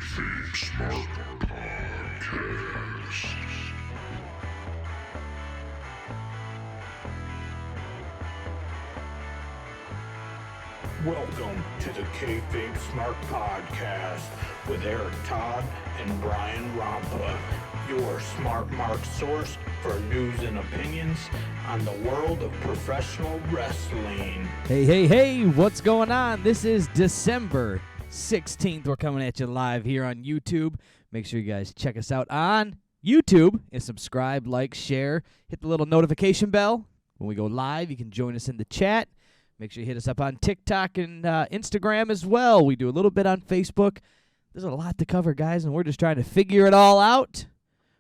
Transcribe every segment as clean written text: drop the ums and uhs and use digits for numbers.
KayFabe Smark Podcast. Welcome to the KayFabe Smark Podcast with Eric Todd and Brian Rampa, your smart mark source for news and opinions on the world of professional wrestling. Hey, what's going on? This is December 16th. We're coming at you live here on YouTube. Make sure you guys check us out on YouTube and subscribe, like, share, hit the little notification bell. When we go live, you can join us in the chat. Make sure you hit us up on TikTok and Instagram as well. We do a little bit on Facebook. There's a lot to cover, guys, and we're just trying to figure it all out.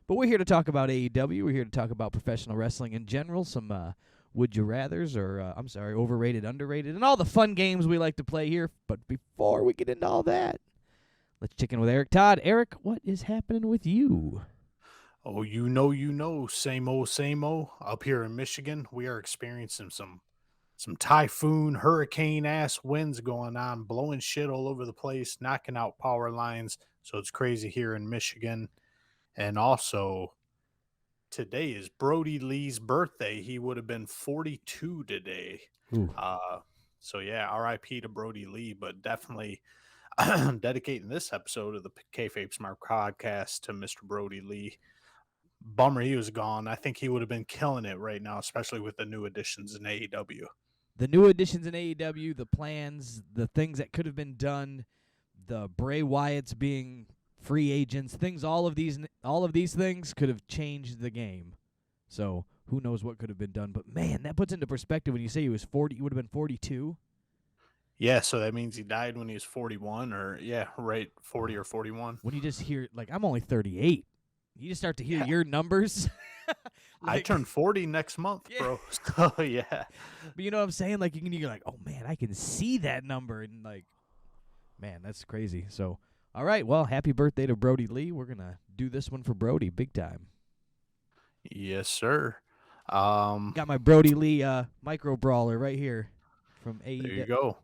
But we're here to talk about AEW. We're here to talk about professional wrestling in general, some would you rathers, or overrated, underrated, and all the fun games we like to play here. But before we get into all that, let's check in with Eric Todd. Eric, what is happening with you? Oh, you know, same old. Up here in Michigan, we are experiencing some typhoon, hurricane-ass winds going on, blowing shit all over the place, knocking out power lines. So it's crazy here in Michigan. And also, today is Brody Lee's birthday. He would have been 42 today. So yeah, R.I.P. to Brody Lee, but definitely dedicating this episode of the KayFabe Smark Podcast to Mr. Brody Lee. Bummer he was gone. I think he would have been killing it right now, especially with the new additions in AEW. The new additions in AEW, the plans, the things that could have been done, the Bray Wyatts being free agents, all of these things could have changed the game. So who knows what could have been done? But man, that puts into perspective when you say he was 40, he would have been 42. Yeah, so that means he died when he was 41, or 40 or 41. When you just hear, like, I'm only 38. You just start to hear your numbers. I turn 40 next month, bro. So, yeah. But you know what I'm saying? Like, you're like, oh, man, I can see that number. And, like, man, that's crazy. So, all right, well, happy birthday to Brody Lee. We're going to do this one for Brody big time. Yes, sir. Got my Brody Lee micro brawler right here from AEW. There you go.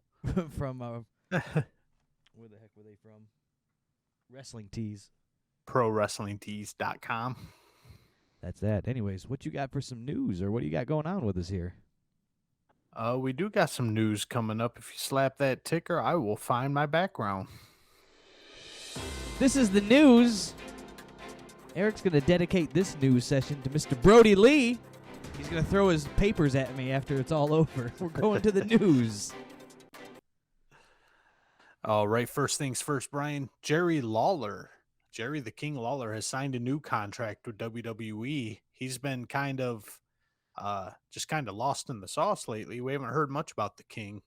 From, where the heck were they from? Wrestling Tees. ProWrestlingTees.com. That's that. Anyways, what you got for some news, or what do you got going on with us here? We do got some news coming up. If you slap that ticker, I will find my background. This is the news. Eric's going to dedicate this news session to Mr. Brody Lee. He's going to throw his papers at me after it's all over. We're going to the news. All right, first things first, Brian. Jerry the King Lawler has signed a new contract with WWE. He's been kind of lost in the sauce lately. We haven't heard much about the King.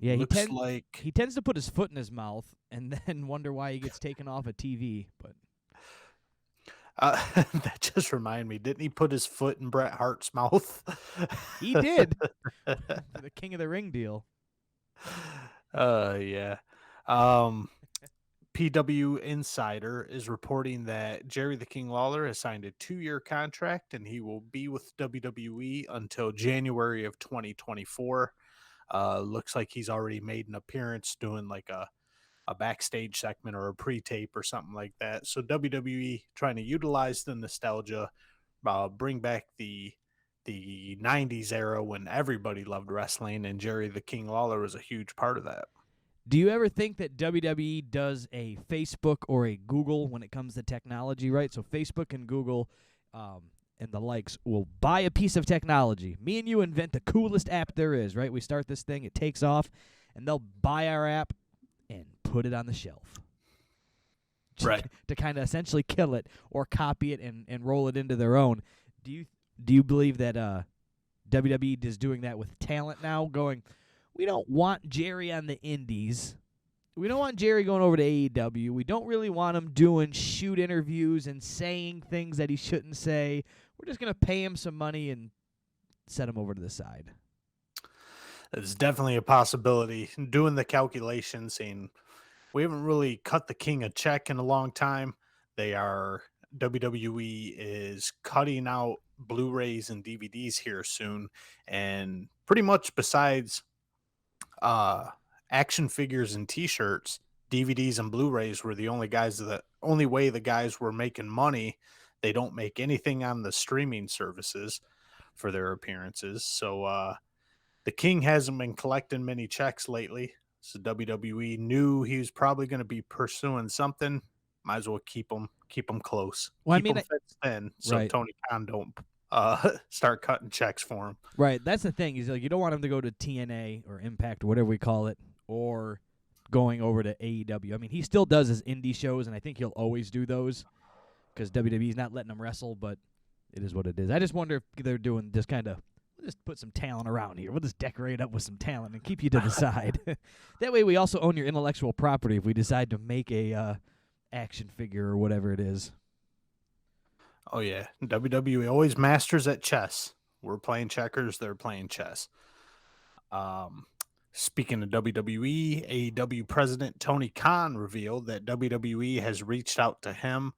He tends to put his foot in his mouth and then wonder why he gets taken off of TV. But that just reminded me. Didn't he put his foot in Bret Hart's mouth? He did. For the King of the Ring deal. Yeah. PW Insider is reporting that Jerry the King Lawler has signed a 2-year contract and he will be with WWE until January of 2024. Looks like he's already made an appearance doing like a backstage segment or a pre-tape or something like that. So WWE trying to utilize the nostalgia, bring back the 90s era when everybody loved wrestling, and Jerry the King Lawler was a huge part of that. Do you ever think that WWE does a Facebook or a Google when it comes to technology, right? So Facebook and Google and the likes will buy a piece of technology. Me and you invent the coolest app there is, right? We start this thing, it takes off, and they'll buy our app and put it on the shelf. Right. To kind of essentially kill it or copy it and roll it into their own. Do you believe that WWE is doing that with talent now, going, we don't want Jerry on the indies. We don't want Jerry going over to AEW. We don't really want him doing shoot interviews and saying things that he shouldn't say. We're just going to pay him some money and set him over to the side. It's definitely a possibility. Doing the calculations, saying we haven't really cut the King a check in a long time. WWE is cutting out Blu-rays and DVDs here soon. And pretty much besides action figures and t-shirts, DVDs and Blu-rays were the only way the guys were making money. They don't make anything on the streaming services for their appearances. So the King hasn't been collecting many checks lately. So WWE knew he was probably going to be pursuing something. Might as well keep him close. Well, Keep him fenced in so right. Tony Khan don't start cutting checks for him. Right, that's the thing. Is like you don't want him to go to TNA or Impact or whatever we call it, or going over to AEW. I mean, he still does his indie shows, and I think he'll always do those because WWE's not letting him wrestle. But it is what it is. I just wonder if they're doing just kind of we'll just put some talent around here. We'll just decorate up with some talent and keep you to the side. That way, we also own your intellectual property if we decide to make a action figure or whatever it is. Oh yeah, WWE always masters at chess. We're playing checkers, they're playing chess. Speaking of WWE, AEW president Tony Khan revealed that WWE has reached out to him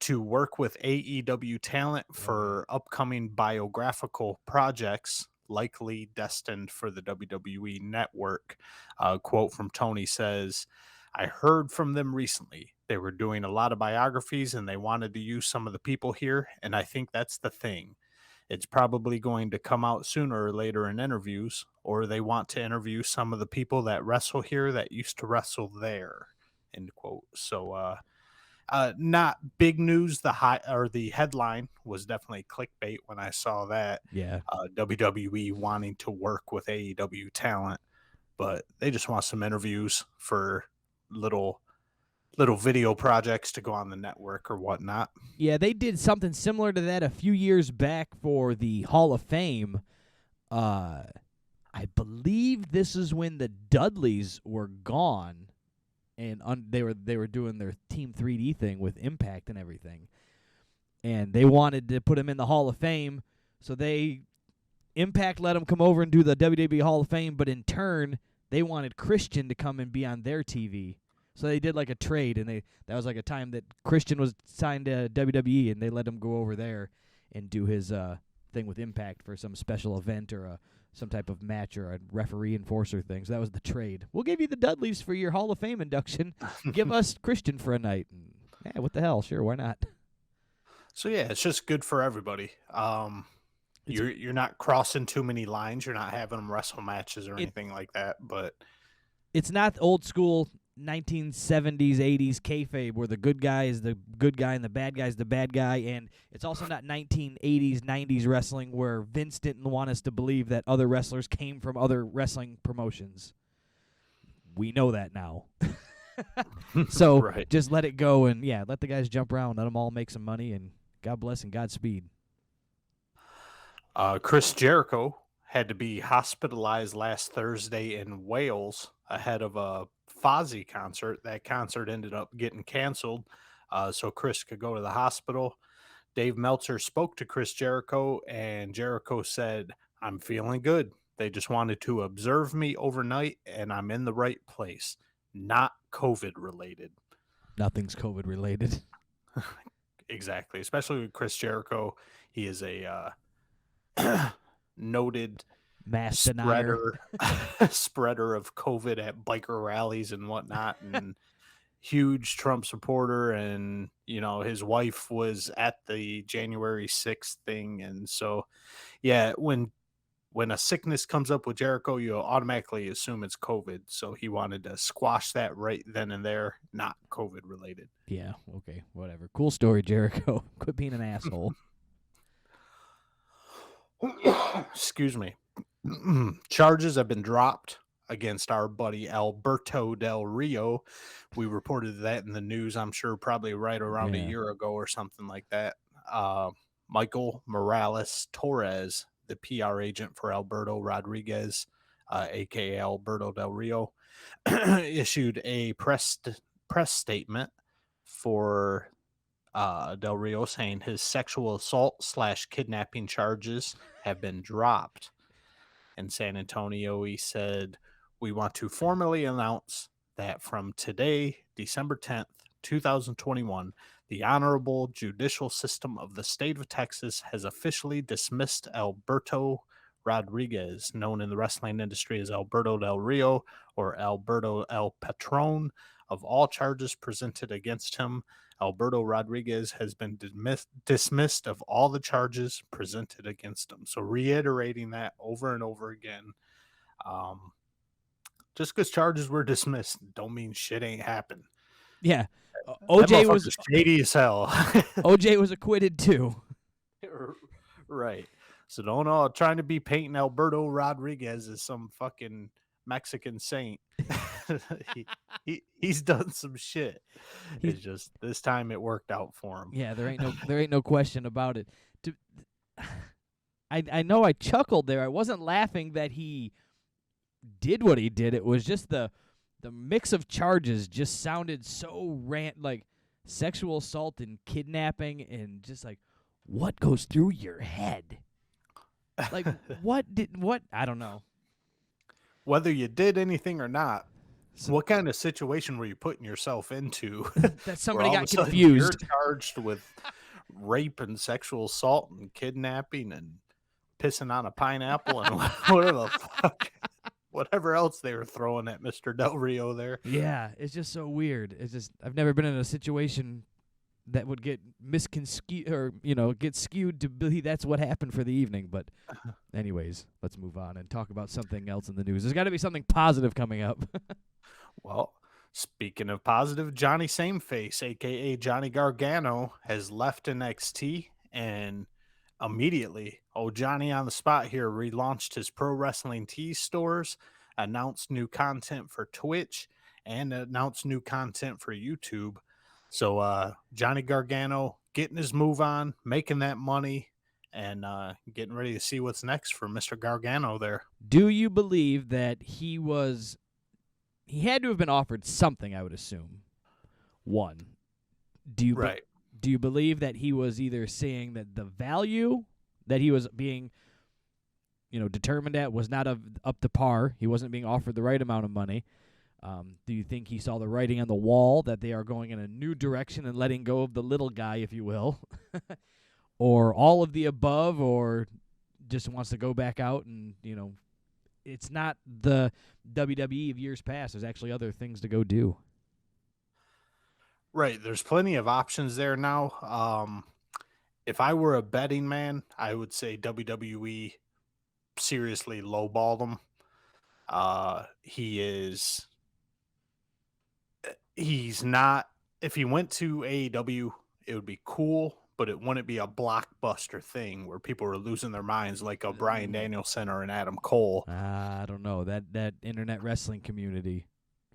to work with AEW talent for upcoming biographical projects likely destined for the WWE network. A quote from Tony says, "I heard from them recently. They were doing a lot of biographies and they wanted to use some of the people here, and I think that's the thing. It's probably going to come out sooner or later in interviews, or they want to interview some of the people that wrestle here that used to wrestle there." End quote. So not big news. The headline was definitely clickbait when I saw that. Yeah. WWE wanting to work with AEW talent, but they just want some interviews for little video projects to go on the network or whatnot. Yeah, they did something similar to that a few years back for the Hall of Fame. I believe this is when the Dudleys were gone, and they were doing their Team 3D thing with Impact and everything, and they wanted to put him in the Hall of Fame. So Impact let him come over and do the WWE Hall of Fame, but in turn they wanted Christian to come and be on their TV. So they did like a trade, and that was like a time that Christian was signed to WWE, and they let him go over there and do his thing with Impact for some special event or some type of match or a referee enforcer thing. So that was the trade. We'll give you the Dudleys for your Hall of Fame induction. Give us Christian for a night. And, yeah, what the hell? Sure, why not? So yeah, it's just good for everybody. You're not crossing too many lines. You're not having them wrestle matches or anything like that. But it's not old school 1970s, 80s kayfabe where the good guy is the good guy and the bad guy is the bad guy, and it's also not 1980s, 90s wrestling where Vince didn't want us to believe that other wrestlers came from other wrestling promotions. We know that now. So right. Just let it go and, let the guys jump around, let them all make some money, and God bless and Godspeed. Chris Jericho had to be hospitalized last Thursday in Wales ahead of a Fozzy concert. That concert ended up getting canceled, so Chris could go to the hospital. Dave Meltzer spoke to Chris Jericho, and Jericho said, "I'm feeling good. They just wanted to observe me overnight, and I'm in the right place. Not COVID related." Nothing's COVID related. Exactly, especially with Chris Jericho. He is a noted mass spreader of COVID at biker rallies and whatnot, and huge Trump supporter. And his wife was at the January 6th thing, and so when a sickness comes up with Jericho, you automatically assume it's COVID. So he wanted to squash that right then and there, not COVID related. Yeah, okay, whatever. Cool story, Jericho. Quit being an asshole. Excuse me. Charges have been dropped against our buddy Alberto Del Rio. We reported that in the news, I'm sure, probably right around a year ago or something like that. Michael Morales Torres, the PR agent for Alberto Rodriguez, a.k.a. Alberto Del Rio, issued a press statement for Del Rio saying his sexual assault / kidnapping charges have been dropped. In San Antonio, he said, "We want to formally announce that from today, December 10th, 2021, the Honorable Judicial System of the State of Texas has officially dismissed Alberto Rodriguez, known in the wrestling industry as Alberto Del Rio or Alberto El Patron, of all charges presented against him. Alberto Rodriguez has been dismissed of all the charges presented against him. So reiterating that over and over again. Just because charges were dismissed don't mean shit ain't happened. Yeah. That OJ was motherfucker's shady as hell. OJ was acquitted too. Right. So don't all trying to be painting Alberto Rodriguez as some fucking Mexican saint. He's done some shit. It's just this time it worked out for him. Yeah, there ain't no question about it. I know I chuckled there. I wasn't laughing that he did what he did. It was just the mix of charges just sounded so like sexual assault and kidnapping and just like what goes through your head? Like what I don't know. Whether you did anything or not, what kind of situation were you putting yourself into? That somebody got confused. You're charged with rape and sexual assault and kidnapping and pissing on a pineapple and whatever the fuck. Whatever else they were throwing at Mr. Del Rio there. Yeah, it's just so weird. It's just I've never been in a situation that would get misconstrued or get skewed to believe that's what happened for the evening. But anyways, let's move on and talk about something else in the news. There's got to be something positive coming up. Well, speaking of positive, Johnny Sameface, a.k.a. Johnny Gargano, has left NXT and immediately, Johnny on the spot here relaunched his Pro Wrestling Tees stores, announced new content for Twitch, and announced new content for YouTube. So Johnny Gargano getting his move on, making that money, and getting ready to see what's next for Mr. Gargano there. Do you believe that he had to have been offered something, I would assume? One. Do you believe that he was either saying that the value that he was being, determined at was not up to par? He wasn't being offered the right amount of money. Do you think he saw the writing on the wall that they are going in a new direction and letting go of the little guy, if you will? Or all of the above, or just wants to go back out and, it's not the WWE of years past. There's actually other things to go do. Right. There's plenty of options there now. If I were a betting man, I would say WWE seriously lowballed him. He's not, if he went to AEW, it would be cool, but it wouldn't be a blockbuster thing where people are losing their minds like a Bryan Danielson or an Adam Cole. I don't know. That internet wrestling community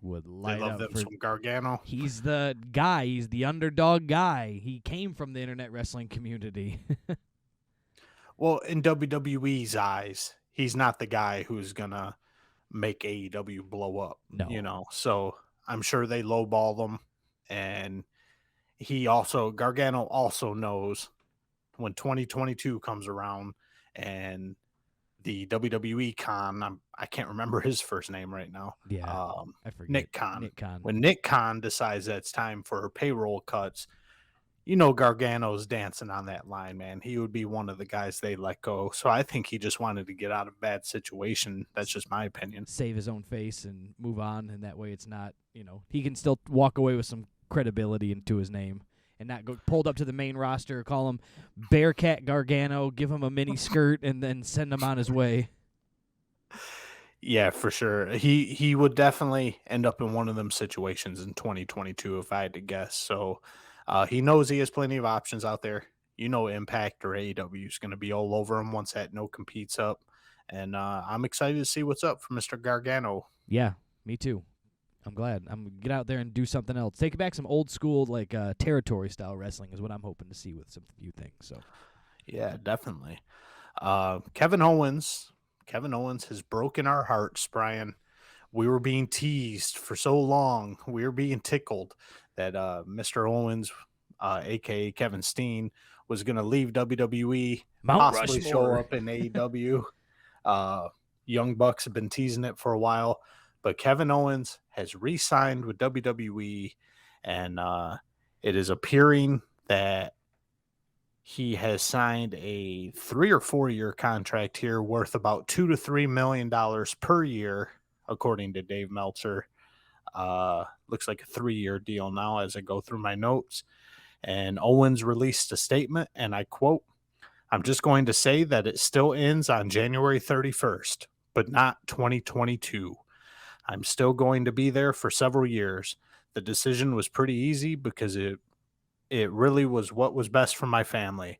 would light they love up them for some Gargano. He's the guy. He's the underdog guy. He came from the internet wrestling community. Well, in WWE's eyes, he's not the guy who's going to make AEW blow up. No. So I'm sure they lowball them. And Gargano also knows when 2022 comes around and the WWE Con, I can't remember his first name right now. Yeah, I forget. Nick Khan. Nick Khan. When Nick Khan decides that it's time for payroll cuts, Gargano's dancing on that line, man. He would be one of the guys they let go. So I think he just wanted to get out of a bad situation. That's just my opinion. Save his own face and move on, and that way it's not, he can still walk away with some credibility into his name and not go pulled up to the main roster, call him Bearcat Gargano, give him a mini skirt, and then send him on his way. Yeah, for sure. He would definitely end up in one of them situations in 2022 if I had to guess. So he knows he has plenty of options out there. Impact or AEW is going to be all over him once that no competes up. And I'm excited to see what's up for Mr. Gargano. Yeah, me too. I'm glad. I'm going to get out there and do something else. Take back some old school, like territory style wrestling is what I'm hoping to see with some few things. So, yeah, definitely. Kevin Owens has broken our hearts, Brian. We were being teased for so long. We were being tickled that Mr. Owens, a.k.a. Kevin Steen, was going to leave WWE, possibly show up in AEW. Young Bucks have been teasing it for a while. But Kevin Owens has re-signed with WWE, and it is appearing that he has signed a 3 or 4 year contract here worth about $2 to $3 million per year, according to Dave Meltzer. Looks like a 3-year deal now as I go through my notes. And Owens released a statement, and I quote, "I'm just going to say that it still ends on January 31st, but not 2022. I'm still going to be there for several years. The decision was pretty easy because it really was what was best for my family.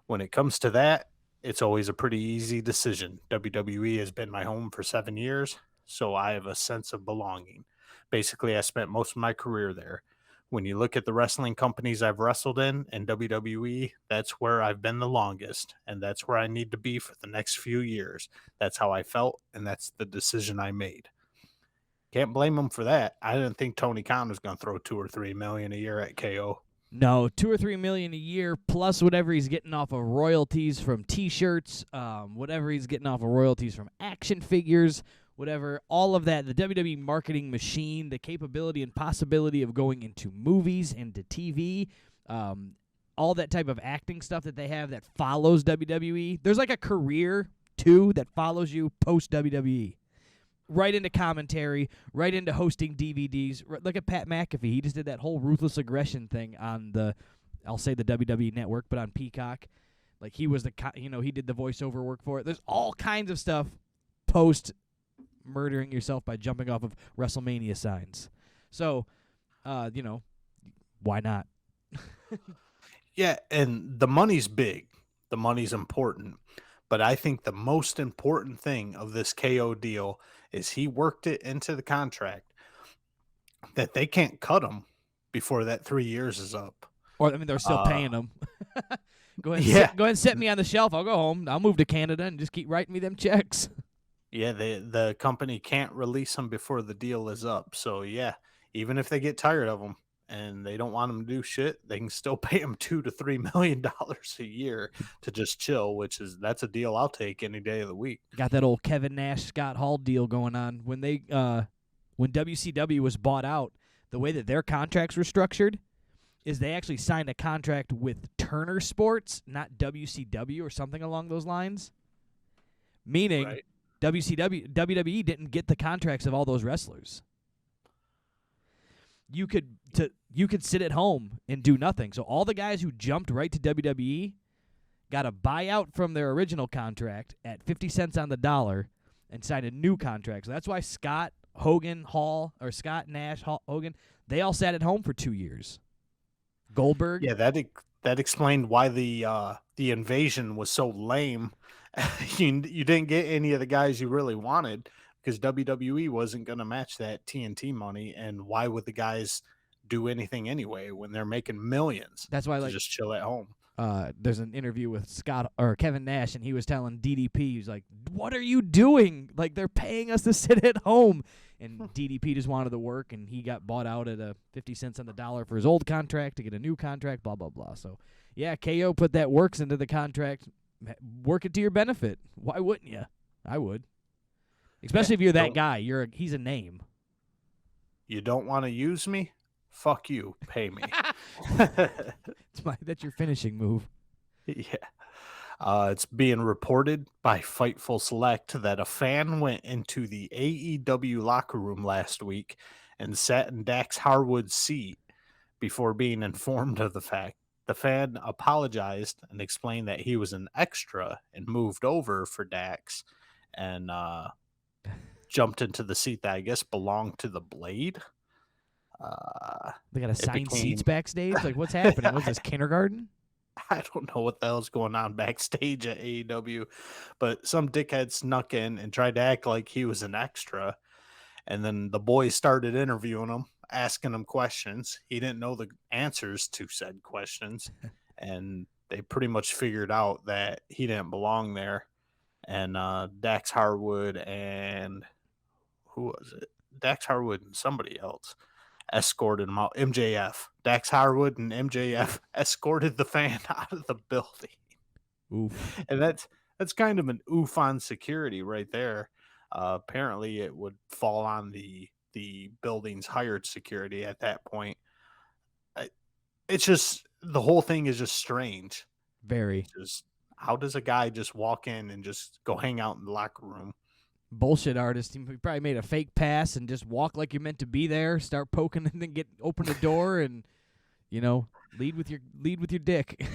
When it comes to that, it's always a pretty easy decision. WWE has been my home for 7 years, so I have a sense of belonging. Basically, I spent most of my career there. When you look at the wrestling companies I've wrestled in and WWE, that's where I've been the longest, and that's where I need to be for the next few years. That's how I felt, and that's the decision I made." Can't blame him for that. I didn't think Tony Khan was going to throw 2 or 3 million a year at KO. No, 2 or 3 million a year plus whatever he's getting off of royalties from T-shirts, whatever he's getting off of royalties from action figures, whatever. All of that, the WWE marketing machine, the capability and possibility of going into movies, into TV, all that type of acting stuff that they have that follows WWE. There's like a career too that follows you post WWE. Right into commentary, right into hosting DVDs. Look at Pat McAfee. He just did that whole ruthless aggression thing on I'll say the WWE network, but on Peacock. Like he was he did the voiceover work for it. There's all kinds of stuff post murdering yourself by jumping off of WrestleMania signs. So, why not? Yeah, and the money's big. The money's important. But I think the most important thing of this KO deal is he worked it into the contract that they can't cut him before that 3 years is up. Or they're still paying him. Go ahead, and set me on the shelf. I'll go home. I'll move to Canada and just keep writing me them checks. Yeah, the company can't release him before the deal is up. So yeah, even if they get tired of him and they don't want him to do shit, they can still pay him $2 to $3 million a year to just chill. That's a deal I'll take any day of the week. Got that old Kevin Nash, Scott Hall deal going on. When when WCW was bought out, the way that their contracts were structured is they actually signed a contract with Turner Sports, not WCW or something along those lines. Meaning, right. WWE didn't get the contracts of all those wrestlers. You could sit at home and do nothing. So all the guys who jumped right to WWE got a buyout from their original contract at 50 cents on the dollar and signed a new contract. So that's why Scott, Hogan, Scott, Nash, Hogan, they all sat at home for 2 years. Goldberg. Yeah, that explained why the invasion was so lame. You didn't get any of the guys you really wanted because WWE wasn't going to match that TNT money, and why would the guys do anything anyway when they're making millions? That's why just chill at home. There's an interview with Kevin Nash, and he was telling DDP, he's like, "What are you doing? Like, they're paying us to sit at home." And DDP just wanted to work, and he got bought out at 50 cents on the dollar for his old contract to get a new contract, blah, blah, blah. So, yeah, KO put that works into the contract. Work it to your benefit. Why wouldn't you? I would. Especially if you're that guy. He's a name. You don't want to use me? Fuck you. Pay me. That's your finishing move. Yeah. It's being reported by Fightful Select that a fan went into the AEW locker room last week and sat in Dax Harwood's seat before being informed of the fact. The fan apologized and explained that he was an extra and moved over for Dax and jumped into the seat that I guess belonged to the Blade. They got assigned seats backstage? Like, what's happening? What's this, kindergarten? I don't know what the hell's going on backstage at AEW, but some dickhead snuck in and tried to act like he was an extra. And then the boys started interviewing him, asking him questions. He didn't know the answers to said questions. And they pretty much figured out that he didn't belong there. And Dax Harwood and who was it? Dax Harwood and somebody else escorted him out. MJF. Dax Harwood and MJF escorted the fan out of the building. Oof. And that's kind of an oof on security right there. Apparently it would fall on the building's hired security at that point. It's just, the whole thing is just strange. Very. Just, how does a guy just walk in and just go hang out in the locker room? bullshit artist. He probably made a fake pass and just walk like you're meant to be there, start poking and then open the door and, lead with your dick.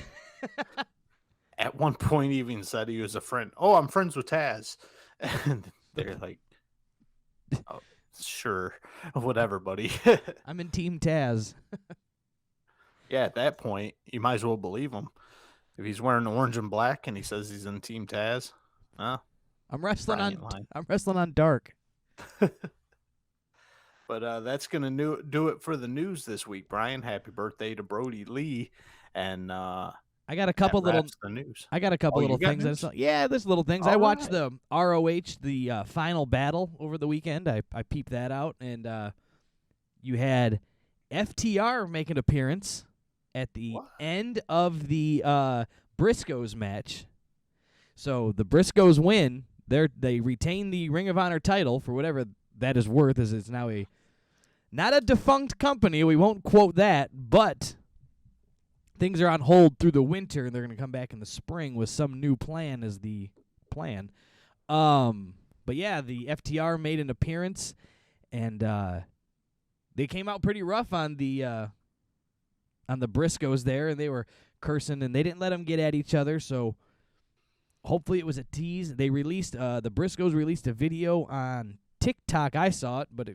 At one point, he even said he was a friend. Oh, I'm friends with Taz. And they're like, oh, sure, whatever, buddy. I'm in Team Taz. Yeah, at that point, you might as well believe him. If he's wearing orange and black and he says he's in Team Taz, I'm wrestling Brian I'm wrestling on Dark. But that's going to do it for the news this week, Brian. Happy birthday to Brody Lee. And I got a couple little the news. I got a couple little things. There's little things. I watched the ROH, the final battle over the weekend. I peeped that out, and you had FTR make an appearance at the end of the Briscoes match. So the Briscoes win. They retain the Ring of Honor title for whatever that is worth, as it's now not a defunct company. We won't quote that, but things are on hold through the winter, and they're going to come back in the spring with some new plan as the plan. But yeah, the FTR made an appearance, and they came out pretty rough on the Briscoes there, and they were cursing, and they didn't let them get at each other. So hopefully it was a tease. They released the Briscoes released a video on TikTok. I saw it, but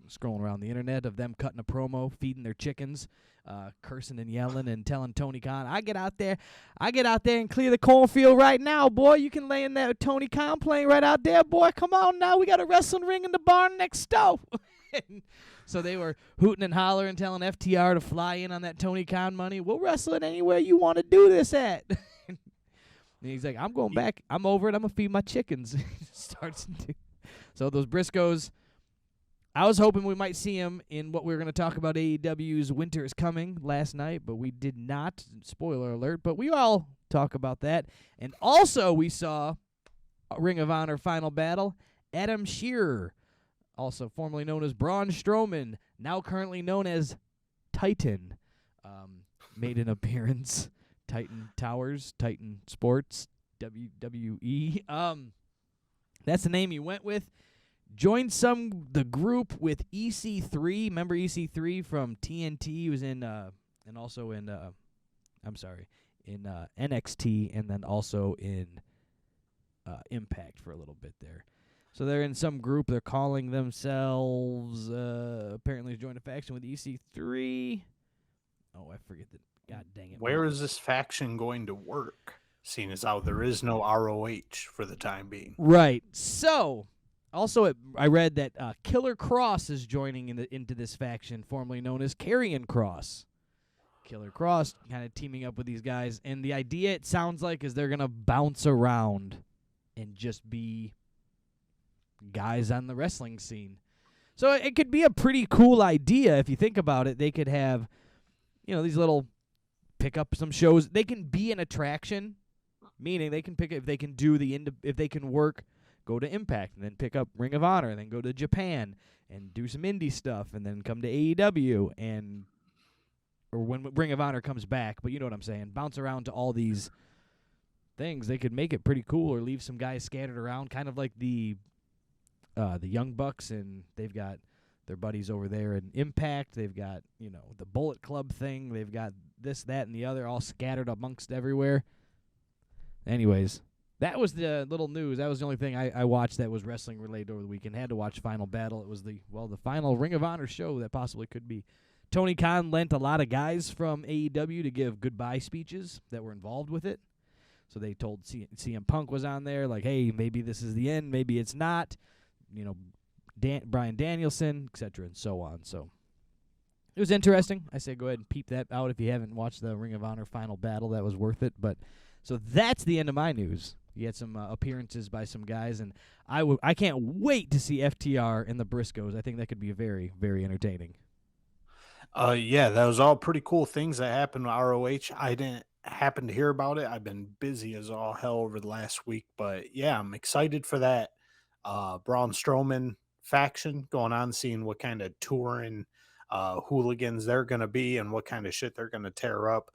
scrolling around the internet of them cutting a promo, feeding their chickens. Cursing and yelling and telling Tony Khan, I get out there and clear the cornfield right now, boy. You can lay in there with Tony Khan playing right out there, boy. Come on now. We got a wrestling ring in the barn next door. So they were hooting and hollering, telling FTR to fly in on that Tony Khan money. We'll wrestle it anywhere you want to do this at. And he's like, I'm going back. I'm over it. I'm going to feed my chickens. So those Briscoes, I was hoping we might see him in what we were going to talk about, AEW's Winter is Coming last night, but we did not. Spoiler alert, but we all talk about that. And also we saw a Ring of Honor final battle. Adam Shearer, also formerly known as Braun Strowman, now currently known as Titan, made an appearance. Titan Towers, Titan Sports, WWE. That's the name he went with. Joined the group with EC3. Remember EC3 from TNT? He was in and also in NXT, and then also in Impact for a little bit there. So they're in some group. They're calling themselves apparently joined a faction with EC3. Oh, I forget the. God dang it! Where is this faction going to work? Seeing as how there is no ROH for the time being. Right. So. Also, I read that Killer Cross is joining into this faction, formerly known as Karrion Kross. Killer Cross kind of teaming up with these guys, and the idea, it sounds like, is they're going to bounce around and just be guys on the wrestling scene. So it could be a pretty cool idea if you think about it. They could have, these little pick up some shows. They can be an attraction, meaning they can pick if they can do if they can work. Go to Impact, and then pick up Ring of Honor, and then go to Japan, and do some indie stuff, and then come to AEW, or when Ring of Honor comes back, but you know what I'm saying, bounce around to all these things. They could make it pretty cool, or leave some guys scattered around, kind of like the Young Bucks, and they've got their buddies over there in Impact. They've got, the Bullet Club thing. They've got this, that, and the other, all scattered amongst everywhere. Anyways. That was the little news. That was the only thing I watched that was wrestling related over the weekend. Had to watch Final Battle. It was the final Ring of Honor show that possibly could be. Tony Khan lent a lot of guys from AEW to give goodbye speeches that were involved with it. So they told CM Punk was on there, like, hey, maybe this is the end, maybe it's not. Bryan Danielson, etc., and so on. So it was interesting. I say go ahead and peep that out if you haven't watched the Ring of Honor Final Battle. That was worth it. But so that's the end of my news. You had some appearances by some guys, and I can't wait to see FTR and the Briscoes. I think that could be very, very entertaining. Yeah, that was all pretty cool things that happened with ROH. I didn't happen to hear about it. I've been busy as all hell over the last week, but yeah, I'm excited for that Braun Strowman faction going on, seeing what kind of touring hooligans they're going to be and what kind of shit they're going to tear up.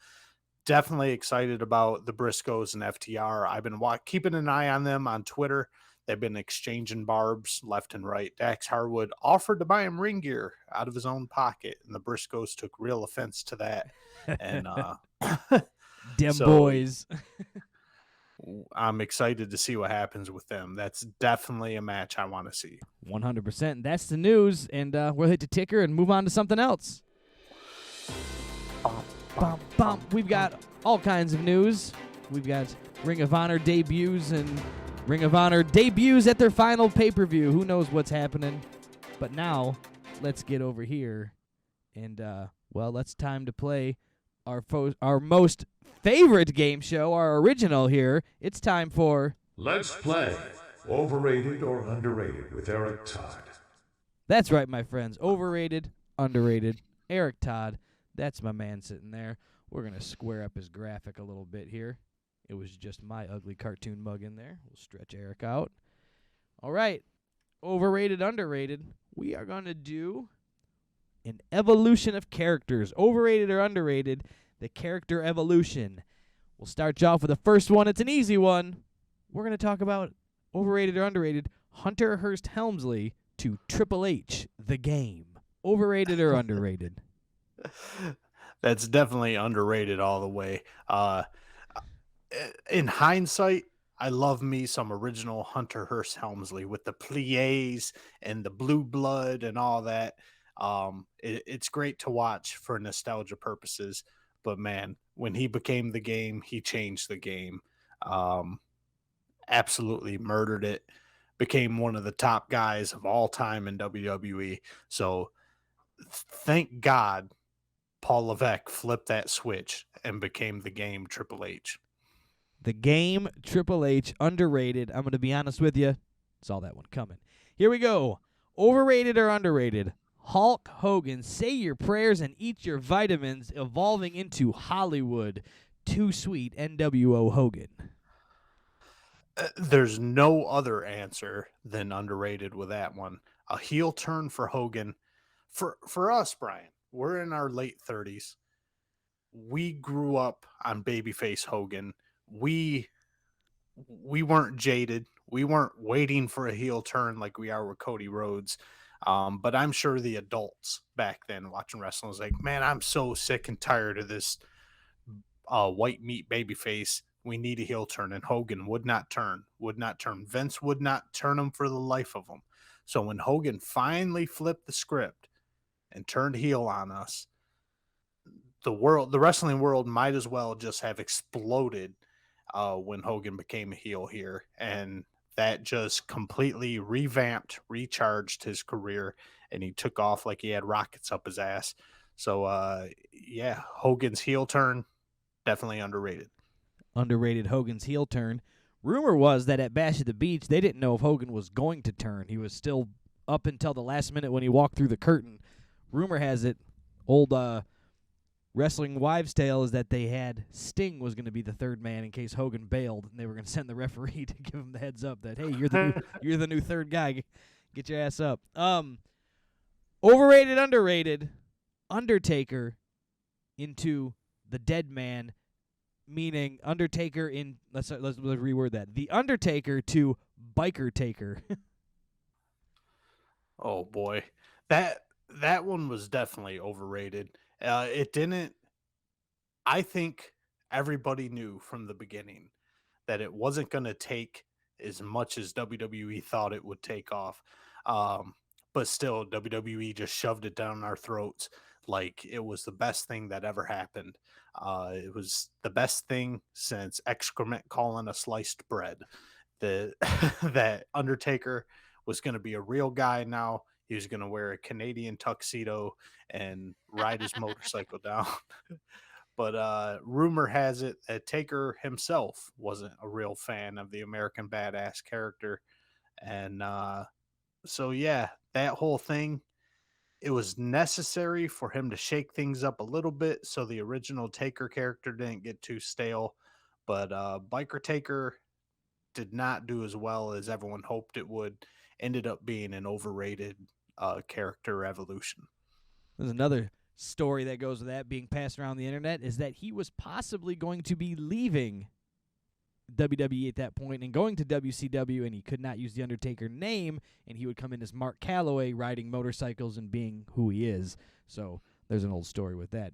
Definitely excited about the Briscoes and FTR. I've been keeping an eye on them on Twitter. They've been exchanging barbs left and right. Dax Harwood offered to buy him ring gear out of his own pocket, and the Briscoes took real offense to that. And Dem so boys. I'm excited to see what happens with them. That's definitely a match I want to see. 100%. That's the news, and we'll hit the ticker and move on to something else. We've got all kinds of news. We've got Ring of Honor debuts and Ring of Honor debuts at their final pay-per-view. Who knows what's happening? But now, let's get over here, and it's time to play our most favorite game show, our original here. It's time for Let's Play Overrated or Underrated with Eric Todd. That's right, my friends. Overrated, underrated. Eric Todd. That's my man sitting there. We're going to square up his graphic a little bit here. It was just my ugly cartoon mug in there. We'll stretch Eric out. All right. Overrated, underrated. We are going to do an evolution of characters. Overrated or underrated, the character evolution. We'll start you off with the first one. It's an easy one. We're going to talk about overrated or underrated Hunter Hearst Helmsley to Triple H, the game. Overrated or underrated? That's definitely underrated all the way. In hindsight, I love me some original Hunter Hearst Helmsley with the plies and the blue blood and all that. It's great to watch for nostalgia purposes, but man, when he became the game, he changed the game. Absolutely murdered it. Became one of the top guys of all time in WWE. So thank God Paul Levesque flipped that switch and became the game Triple H. The game Triple H, underrated. I'm going to be honest with you. Saw that one coming. Here we go. Overrated or underrated? Hulk Hogan, say your prayers and eat your vitamins, evolving into Hollywood. Too sweet, NWO Hogan. There's no other answer than underrated with that one. A heel turn for Hogan. For us, Brian, we're in our late 30s. We grew up on babyface Hogan. We weren't jaded. We weren't waiting for a heel turn like we are with Cody Rhodes. But I'm sure the adults back then watching wrestling was like, man, I'm so sick and tired of this white meat babyface. We need a heel turn. And Hogan would not turn. Vince would not turn him for the life of him. So when Hogan finally flipped the script and turned heel on us, the wrestling world might as well just have exploded when Hogan became a heel here. And that just completely revamped, recharged his career, and he took off like he had rockets up his ass. So, Hogan's heel turn, definitely underrated. Underrated Hogan's heel turn. Rumor was that at Bash at the Beach, they didn't know if Hogan was going to turn. He was still up until the last minute when he walked through the curtain. Rumor has it, old Wrestling Wives' Tale is that they had Sting was going to be the third man in case Hogan bailed, and they were going to send the referee to give him the heads up that, hey, you're the new third guy. Get your ass up. Overrated, underrated, Undertaker into the dead man, meaning Undertaker in let's reword that. The Undertaker to Biker Taker. Oh boy. That one was definitely overrated. It didn't. I think everybody knew from the beginning that it wasn't going to take as much as WWE thought it would take off. But still, WWE just shoved it down our throats like it was the best thing that ever happened. It was the best thing since excrement calling a sliced bread. That Undertaker was going to be a real guy now. He was going to wear a Canadian tuxedo and ride his motorcycle down. But rumor has it that Taker himself wasn't a real fan of the American Badass character. And that whole thing, it was necessary for him to shake things up a little bit so the original Taker character didn't get too stale. But Biker Taker did not do as well as everyone hoped it would. Ended up being an overrated character evolution. There's another story that goes with that being passed around the internet is that he was possibly going to be leaving WWE at that point and going to WCW, and he could not use the Undertaker name, and he would come in as Mark Calloway riding motorcycles and being who he is. So there's an old story with that.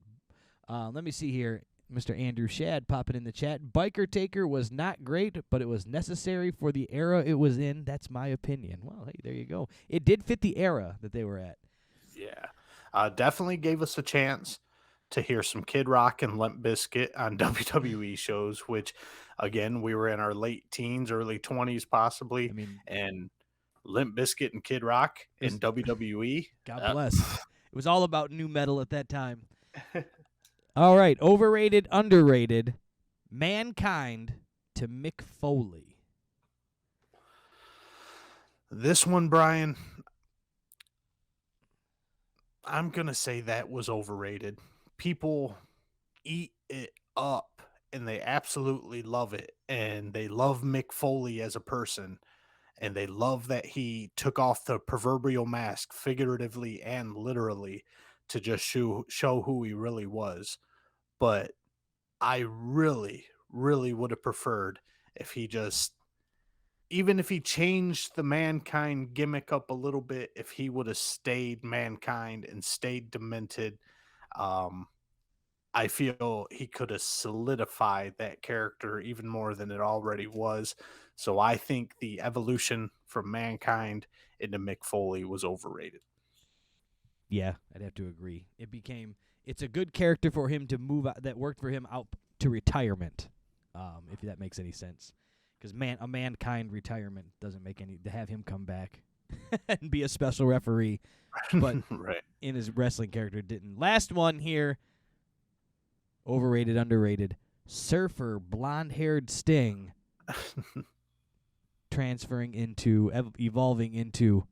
Let me see here. Mr. Andrew Shad popping in the chat. Biker Taker was not great, but it was necessary for the era it was in. That's my opinion. Well, hey, there you go. It did fit the era that they were at. Yeah. Definitely gave us a chance to hear some Kid Rock and Limp Bizkit on WWE shows, which, again, we were in our late teens, early 20s possibly. I mean, and Limp Bizkit and Kid Rock in WWE. God bless. It was all about new metal at that time. All right, overrated, underrated, Mankind to Mick Foley. This one, Brian, I'm going to say that was overrated. People eat it up, and they absolutely love it, and they love Mick Foley as a person, and they love that he took off the proverbial mask, figuratively and literally, to just show who he really was. But I really, really would have preferred if he just, even if he changed the Mankind gimmick up a little bit, if he would have stayed Mankind and stayed demented, I feel he could have solidified that character even more than it already was. So I think the evolution from Mankind into Mick Foley was overrated. Yeah, I'd have to agree. It's a good character for him to move out, that worked for him out to retirement, if that makes any sense. Because a Mankind retirement doesn't make any, to have him come back and be a special referee, but Right. in his wrestling character didn't. Last one here, overrated, underrated, surfer, blonde-haired Sting transferring into, evolving into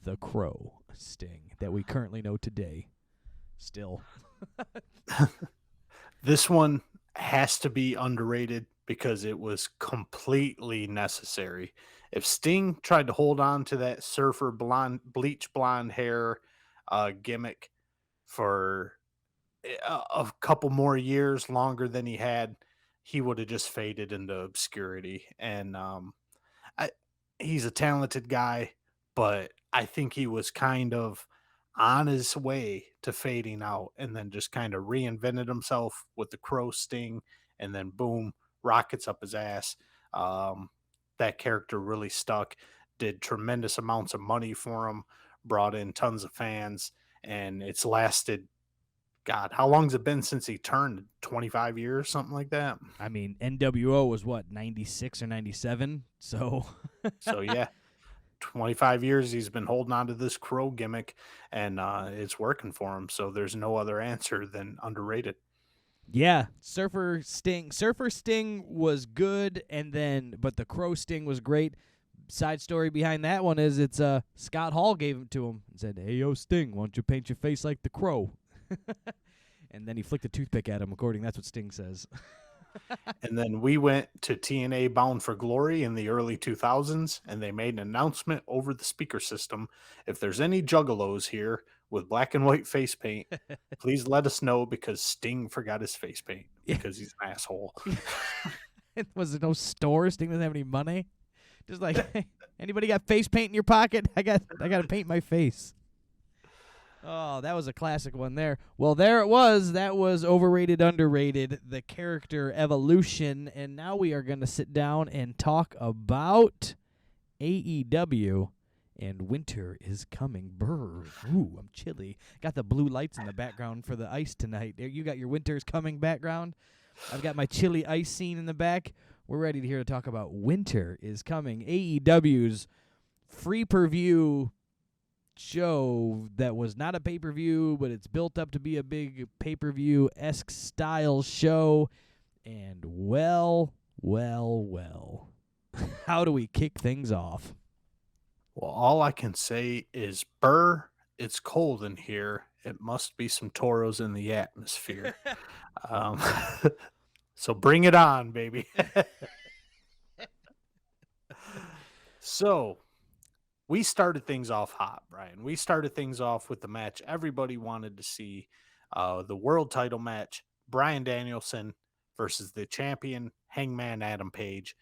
the Crow Sting that we currently know today. Still. This one has to be underrated because it was completely necessary. If Sting tried to hold on to that surfer bleach blonde hair gimmick for a couple more years longer than he had, he would have just faded into obscurity. And he's a talented guy, but I think he was kind of on his way to fading out, and then just kind of reinvented himself with the Crow Sting, and then boom, rockets up his ass. That character really stuck, did tremendous amounts of money for him, brought in tons of fans, and it's lasted, God, how long's it been since he turned? 25 years, something like that? I mean, NWO was what, 96 or 97? So So yeah, 25 years he's been holding on to this Crow gimmick, and it's working for him. So there's no other answer than underrated. yeah, Surfer Sting was good, but the Crow Sting was great. Side story behind that one is it's Scott Hall gave him to him and said, "Hey, yo, Sting, why don't you paint your face like the Crow?" And then he flicked a toothpick at him, according that's what Sting says. And then we went to TNA Bound for Glory in the early 2000s, and they made an announcement over the speaker system. If there's any juggalos here with black and white face paint, please let us know, because Sting forgot his face paint because he's an asshole. Was there no store? Sting doesn't have any money. Just like, hey, anybody got face paint in your pocket? I got to paint my face. Oh, that was a classic one there. Well, there it was. That was overrated, underrated, the character evolution. And now we are going to sit down and talk about AEW. And winter is coming. Brr. Ooh, I'm chilly. Got the blue lights in the background for the ice tonight. You got your winter's coming background. I've got my chilly ice scene in the back. We're ready to talk about winter is coming. AEW's free per-view show that was not a pay-per-view, but it's built up to be a big pay-per-view-esque style show. And well, how do we kick things off? Well, all I can say is, Burr, it's cold in here. It must be some toros in the atmosphere. So bring it on, baby. So we started things off hot, Brian. We started things off with the match everybody wanted to see, the world title match, Bryan Danielson versus the champion Hangman Adam Page.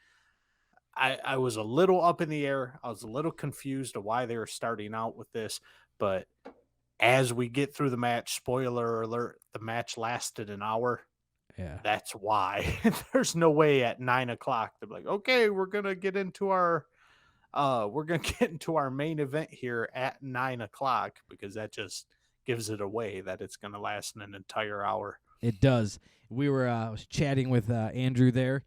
I was a little up in the air. I was a little confused of why they were starting out with this, but as we get through the match, spoiler alert, the match lasted an hour. Yeah. That's why. There's no way at 9:00 they're like, okay, we're gonna get into our main event here at 9:00, because that just gives it away that it's gonna last an entire hour. It does. We were was chatting with Andrew there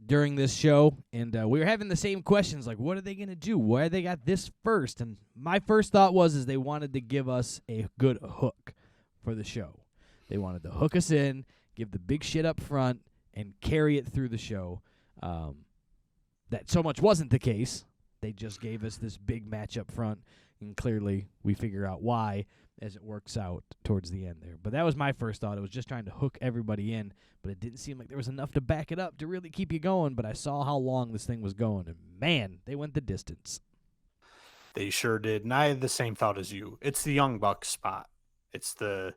during this show, and we were having the same questions, like, what are they going to do? Why they got this first? And my first thought was they wanted to give us a good hook for the show. They wanted to hook us in, give the big shit up front, and carry it through the show. That so much wasn't the case. They just gave us this big match up front, and clearly we figure out why as it works out towards the end there. But that was my first thought. It was just trying to hook everybody in, but it didn't seem like there was enough to back it up to really keep you going. But I saw how long this thing was going, and man, they went the distance. They sure did. And I had the same thought as you. It's the Young Bucks spot. It's the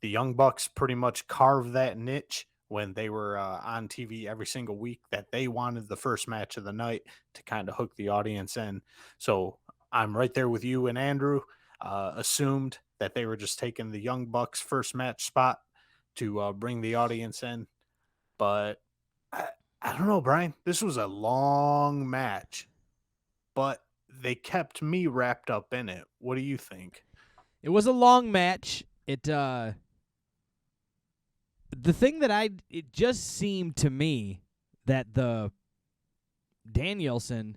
Young Bucks pretty much carved that niche when they were on TV every single week, that they wanted the first match of the night to kind of hook the audience in. So I'm right there with you and Andrew. Assumed that they were just taking the Young Bucks first match spot to bring the audience in. But I don't know, Brian. This was a long match, but they kept me wrapped up in it. What do you think? It was a long match. The thing that it just seemed to me that the Danielson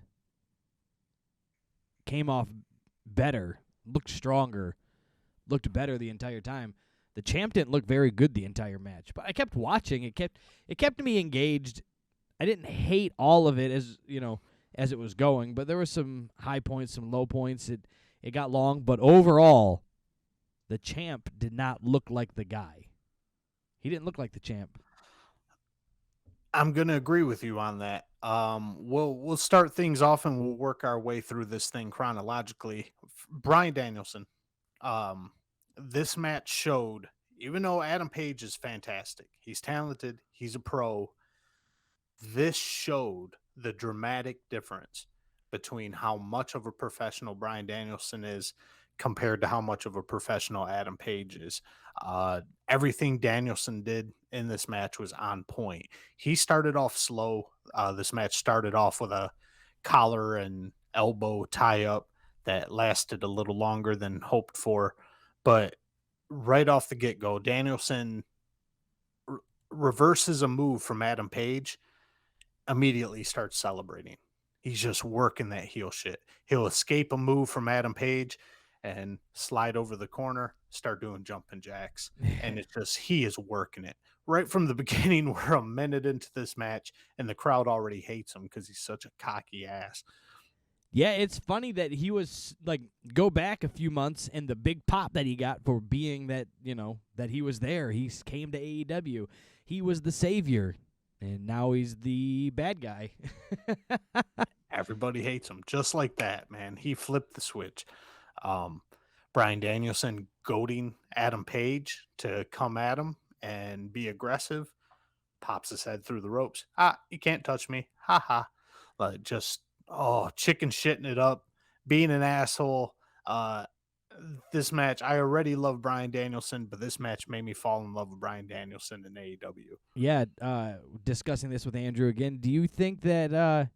came off better, looked stronger, looked better the entire time. The champ didn't look very good the entire match, but I kept watching. It kept me engaged. I didn't hate all of it as it was going, but there were some high points, some low points. It got long, but overall, the champ did not look like the guy. He didn't look like the champ. I'm going to agree with you on that. We'll start things off and we'll work our way through this thing chronologically. Bryan Danielson. This match showed, even though Adam Page is fantastic, he's talented, he's a pro, this showed the dramatic difference between how much of a professional Bryan Danielson is compared to how much of a professional Adam Page is. Everything Danielson did in this match was on point. He started off slow. This match started off with a collar and elbow tie-up that lasted a little longer than hoped for. But right off the get-go, Danielson reverses a move from Adam Page, immediately starts celebrating. He's just working that heel shit. He'll escape a move from Adam Page and slide over the corner, start doing jumping jacks. And it's just, he is working it. Right from the beginning, we're a minute into this match, and the crowd already hates him because he's such a cocky ass. Yeah, it's funny that he was, like, go back a few months, and the big pop that he got for being that, that he was there. He came to AEW. He was the savior, and now he's the bad guy. Everybody hates him. Just like that, man. He flipped the switch. Bryan Danielson goading Adam Page to come at him and be aggressive, pops his head through the ropes. You can't touch me. Ha ha. Like, just, chicken shitting it up, being an asshole. This match, I already love Bryan Danielson, but this match made me fall in love with Bryan Danielson in AEW. Yeah, discussing this with Andrew again, do you think that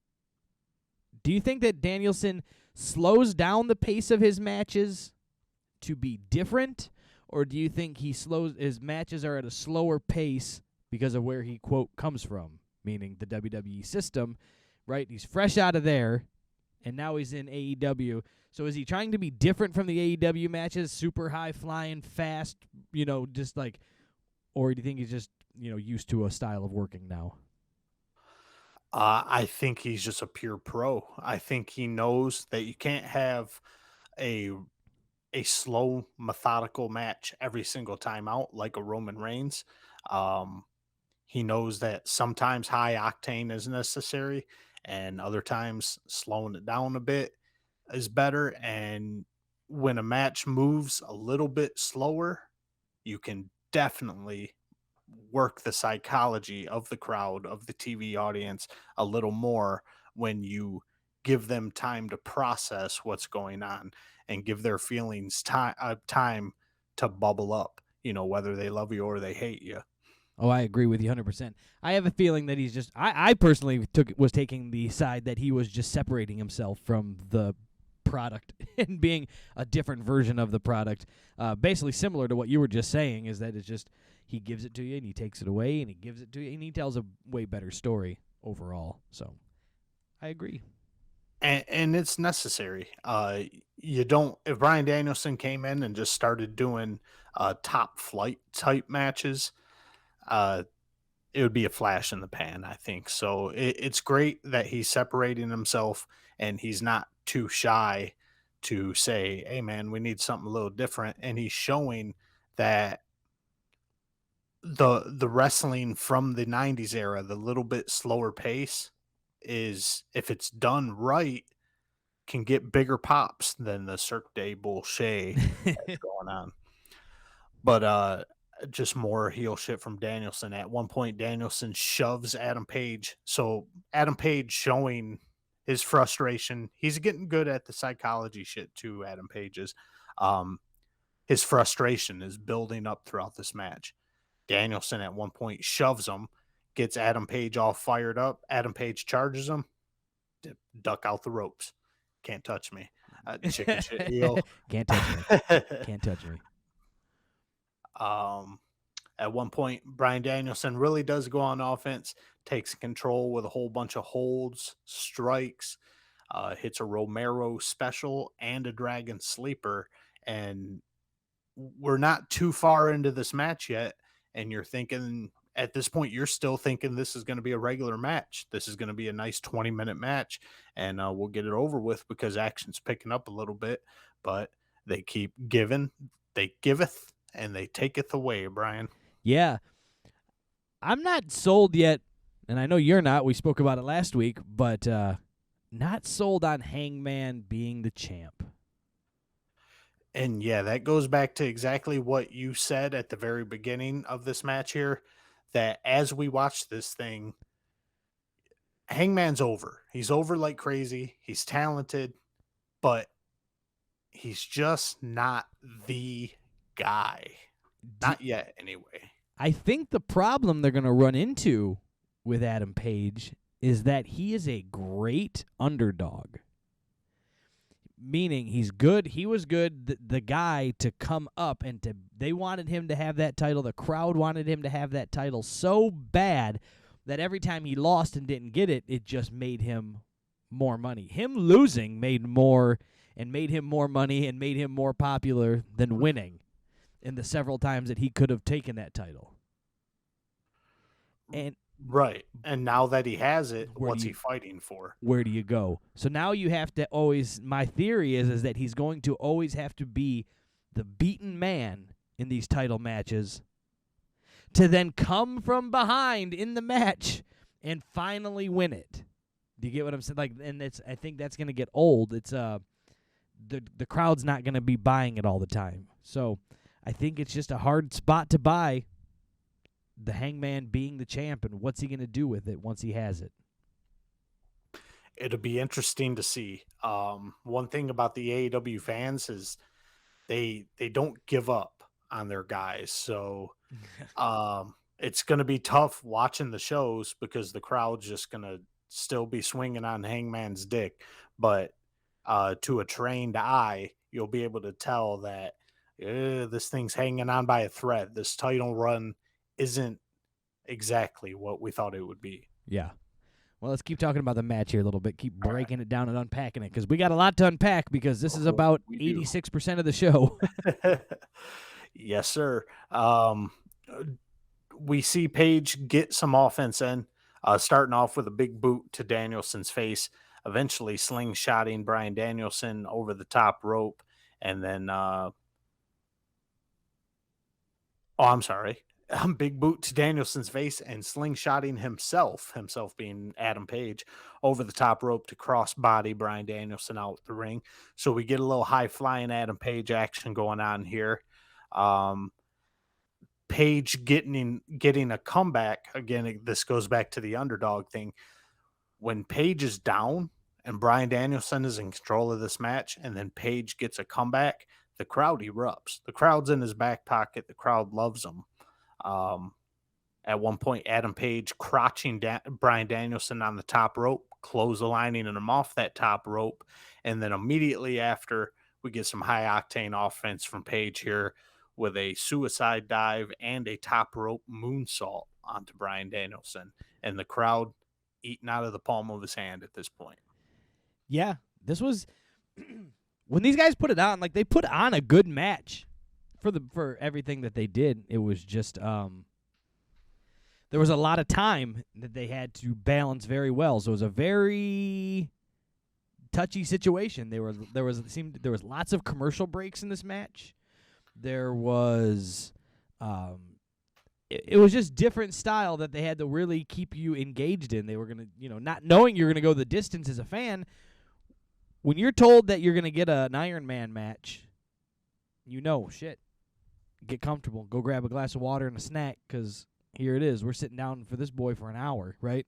Danielson slows down the pace of his matches to be different, or do you think his matches are at a slower pace because of where he, quote, comes from, meaning the WWE system, right? He's fresh out of there, and now he's in AEW. So is he trying to be different from the AEW matches, super high flying, fast, just like, or do you think he's just, used to a style of working now? I think he's just a pure pro. I think he knows that you can't have a slow, methodical match every single time out like a Roman Reigns. He knows that sometimes high octane is necessary, and other times slowing it down a bit is better. And when a match moves a little bit slower, you can definitely work the psychology of the crowd, of the TV audience a little more when you give them time to process what's going on and give their feelings time to bubble up, whether they love you or they hate you. Oh, I agree with you 100%. I have a feeling that he's just. I personally was taking the side that he was just separating himself from the product and being a different version of the product. Basically similar to what you were just saying, is that it's just he gives it to you and he takes it away and he gives it to you and he tells a way better story overall. So I agree. And it's necessary. You don't. If Bryan Danielson came in and just started doing top flight type matches, it would be a flash in the pan, I think. So it's great that he's separating himself and he's not too shy to say, hey, man, we need something a little different. And he's showing that the wrestling from the 90s era, the little bit slower pace, is, if it's done right, can get bigger pops than the Cirque du bullshit that's going on. But just more heel shit from Danielson. At one point, Danielson shoves Adam Page. So Adam Page showing his frustration. He's getting good at the psychology shit too, Adam Page's. His frustration is building up throughout this match. Danielson at one point shoves him, gets Adam Page all fired up. Adam Page charges him, duck out the ropes. Can't touch me. Chicken shit heel. Can't touch me. Can't touch me. At one point, Bryan Danielson really does go on offense, takes control with a whole bunch of holds, strikes, hits a Romero special and a Dragon Sleeper. And we're not too far into this match yet. And you're thinking, at this point, you're still thinking this is going to be a regular match. This is going to be a nice 20-minute match. And we'll get it over with because action's picking up a little bit. But they keep giving. They giveth and they taketh away, Brian. Yeah. I'm not sold yet, and I know you're not. We spoke about it last week, but not sold on Hangman being the champ. And yeah, that goes back to exactly what you said at the very beginning of this match here, that as we watch this thing, Hangman's over. He's over like crazy. He's talented, but he's just not the guy. Not yet, anyway. I think the problem they're going to run into with Adam Page is that he is a great underdog. Meaning he's good. He was good. The guy to come up and they wanted him to have that title. The crowd wanted him to have that title so bad that every time he lost and didn't get it, it just made him more money. Him losing made him more money and made him more popular than winning in the several times that he could have taken that title. And right. And now that he has it, what's he fighting for? Where do you go? So now you have to always, my theory is that he's going to always have to be the beaten man in these title matches to then come from behind in the match and finally win it. Do you get what I'm saying? Like, and I think that's going to get old. It's the crowd's not going to be buying it all the time. So I think it's just a hard spot to buy, the Hangman being the champ, and what's he going to do with it once he has it? It'll be interesting to see. One thing about the AEW fans is they don't give up on their guys. So it's going to be tough watching the shows because the crowd's just going to still be swinging on Hangman's dick. But to a trained eye, you'll be able to tell that this thing's hanging on by a thread. This title run isn't exactly what we thought it would be. Yeah. Well, let's keep talking about the match here a little bit. Keep breaking it down and unpacking it because we got a lot to unpack because this is about 86% of the show. Yes, sir. We see Page get some offense in, starting off with a big boot to Danielson's face, eventually slingshotting Bryan Danielson over the top rope, and then big boot to Danielson's face and slingshotting himself being Adam Page, over the top rope to crossbody Bryan Danielson out the ring. So we get a little high-flying Adam Page action going on here. Paige getting a comeback again. This goes back to the underdog thing. When Paige is down and Bryan Danielson is in control of this match, and then Paige gets a comeback, the crowd erupts. The crowd's in his back pocket. The crowd loves him. At one point, Adam Page crotching Bryan Danielson on the top rope, clotheslining him off that top rope, and then immediately after, we get some high-octane offense from Page here with a suicide dive and a top rope moonsault onto Bryan Danielson, and the crowd eating out of the palm of his hand at this point. Yeah, this was when these guys put it on. Like, they put on a good match for everything that they did. It was just there was a lot of time that they had to balance very well. So it was a very touchy situation. There was lots of commercial breaks in this match. There was it was just different style that they had to really keep you engaged in. They were going to, not knowing you're going to go the distance as a fan, when you're told that you're going to get an Iron Man match, shit, get comfortable, go grab a glass of water and a snack, because here it is. We're sitting down for this boy for an hour, right?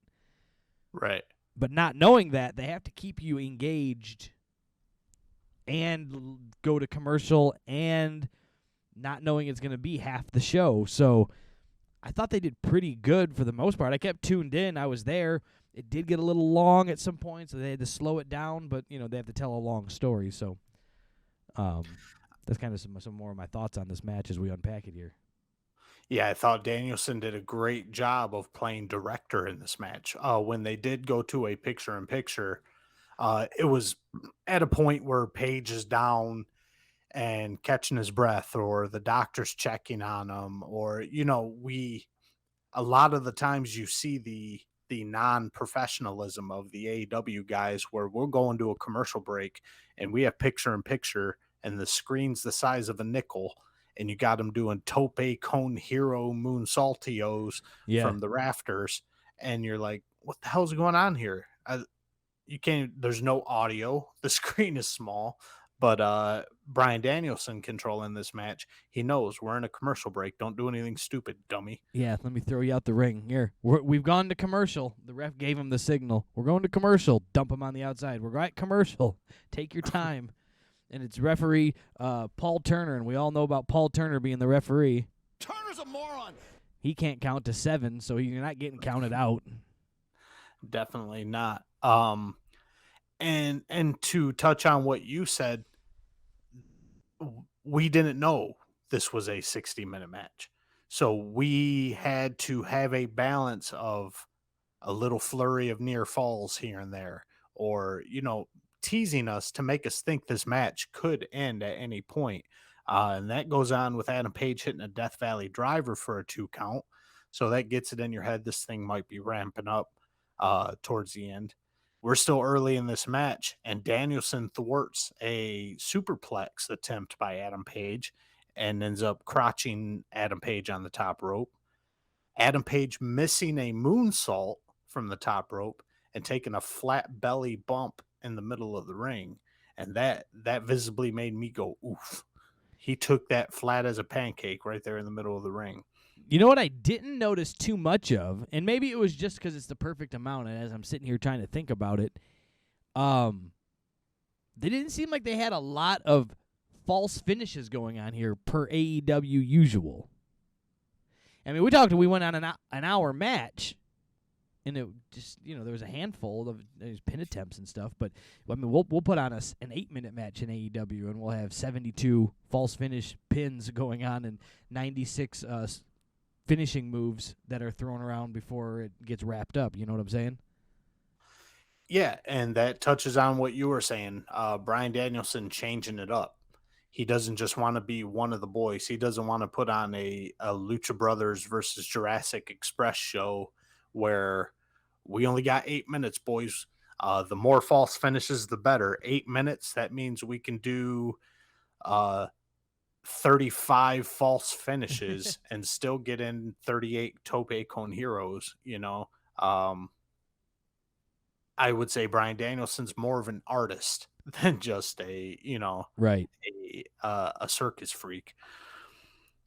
Right. But not knowing that, they have to keep you engaged and go to commercial and not knowing it's going to be half the show. So I thought they did pretty good for the most part. I kept tuned in. I was there. It did get a little long at some point, so they had to slow it down, but, they have to tell a long story. So that's kind of some more of my thoughts on this match as we unpack it here. Yeah, I thought Danielson did a great job of playing director in this match. When they did go to a picture-in-picture, it was at a point where Paige is down and catching his breath, or the doctor's checking on him, or, a lot of the times you see the non-professionalism of the AEW guys where we're going to a commercial break and we have picture-in-picture and the screen's the size of a nickel, and you got them doing tope con hero moonsaultios from the rafters, and you're like, what the hell's going on here? You can't, there's no audio. The screen is small, but Bryan Danielson controlling this match, he knows we're in a commercial break. Don't do anything stupid, dummy. Yeah, let me throw you out the ring. Here, we've gone to commercial. The ref gave him the signal. We're going to commercial. Dump him on the outside. We're going to commercial. Take your time. And it's referee Paul Turner, and we all know about Paul Turner being the referee. Turner's a moron. He can't count to 7, so you're not getting counted out. Definitely not. And to touch on what you said, we didn't know this was a 60-minute match. So we had to have a balance of a little flurry of near falls here and there, or, teasing us to make us think this match could end at any point. And that goes on with Adam Page hitting a Death Valley driver for a 2 count. So that gets it in your head. This thing might be ramping up towards the end. We're still early in this match, and Danielson thwarts a superplex attempt by Adam Page and ends up crotching Adam Page on the top rope. Adam Page missing a moonsault from the top rope and taking a flat belly bump in the middle of the ring. And that visibly made me go, oof. He took that flat as a pancake right there in the middle of the ring. You know what I didn't notice too much of, and maybe it was just because it's the perfect amount, and as I'm sitting here trying to think about it, they didn't seem like they had a lot of false finishes going on here per AEW usual. I mean, we went on an hour match, and it just, there was a handful of pin attempts and stuff, but I mean, we'll put on an 8-minute match in AEW, and we'll have 72 false finish pins going on and 96 finishing moves that are thrown around before it gets wrapped up. You know what I'm saying? Yeah, and that touches on what you were saying. Bryan Danielson changing it up. He doesn't just want to be one of the boys. He doesn't want to put on a Lucha Brothers versus Jurassic Express show where we only got 8 minutes, boys. The more false finishes, the better. 8 minutes, that means we can do 35 false finishes and still get in 38 tope con heroes. I would say Bryan Danielson's more of an artist than just a right, a circus freak.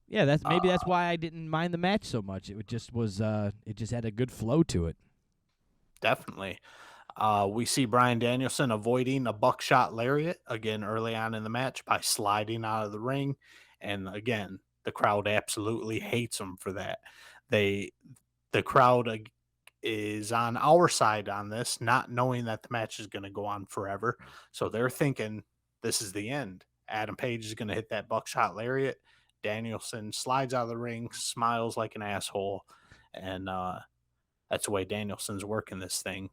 Yeah, maybe that's why I didn't mind the match so much. It just was it just had a good flow to it. Definitely. We see Bryan Danielson avoiding a buckshot lariat again early on in the match by sliding out of the ring. And again, the crowd absolutely hates him for that. The crowd is on our side on this, not knowing that the match is going to go on forever. So they're thinking this is the end. Adam Page is going to hit that buckshot lariat. Danielson slides out of the ring, smiles like an asshole. And that's the way Danielson's working this thing.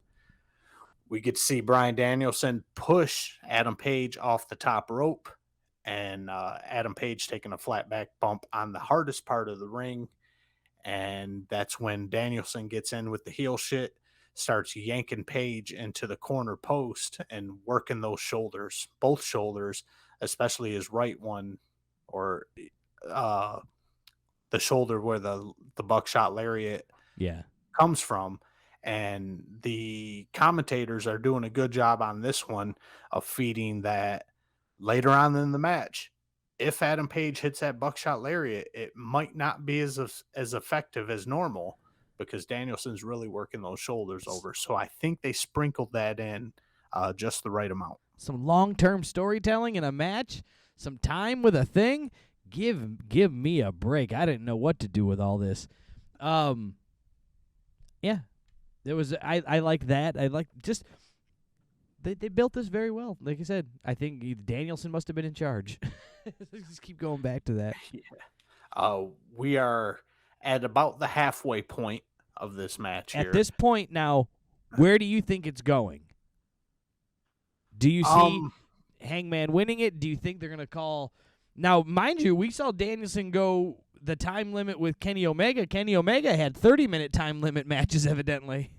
We get to see Bryan Danielson push Adam Page off the top rope, and Adam Page taking a flat back bump on the hardest part of the ring. And that's when Danielson gets in with the heel shit, starts yanking Page into the corner post and working those shoulders, both shoulders, especially his right one, or the shoulder where the buckshot lariat comes from. And the commentators are doing a good job on this one of feeding that later on in the match. If Adam Page hits that buckshot lariat, it might not be as effective as normal because Danielson's really working those shoulders over. So I think they sprinkled that in just the right amount. Some long-term storytelling in a match, some time with a thing. Give me a break. I didn't know what to do with all this. Yeah. There was I like that. I like just they built this very well. Like I said, I think Danielson must have been in charge. Just keep going back to that. Yeah. We are at about the halfway point of this match here. At this point now, where do you think it's going? Do you see Hangman winning it? Do you think they're going to call... Now, mind you, we saw Danielson go the time limit with Kenny Omega. Kenny Omega had 30-minute time limit matches, evidently.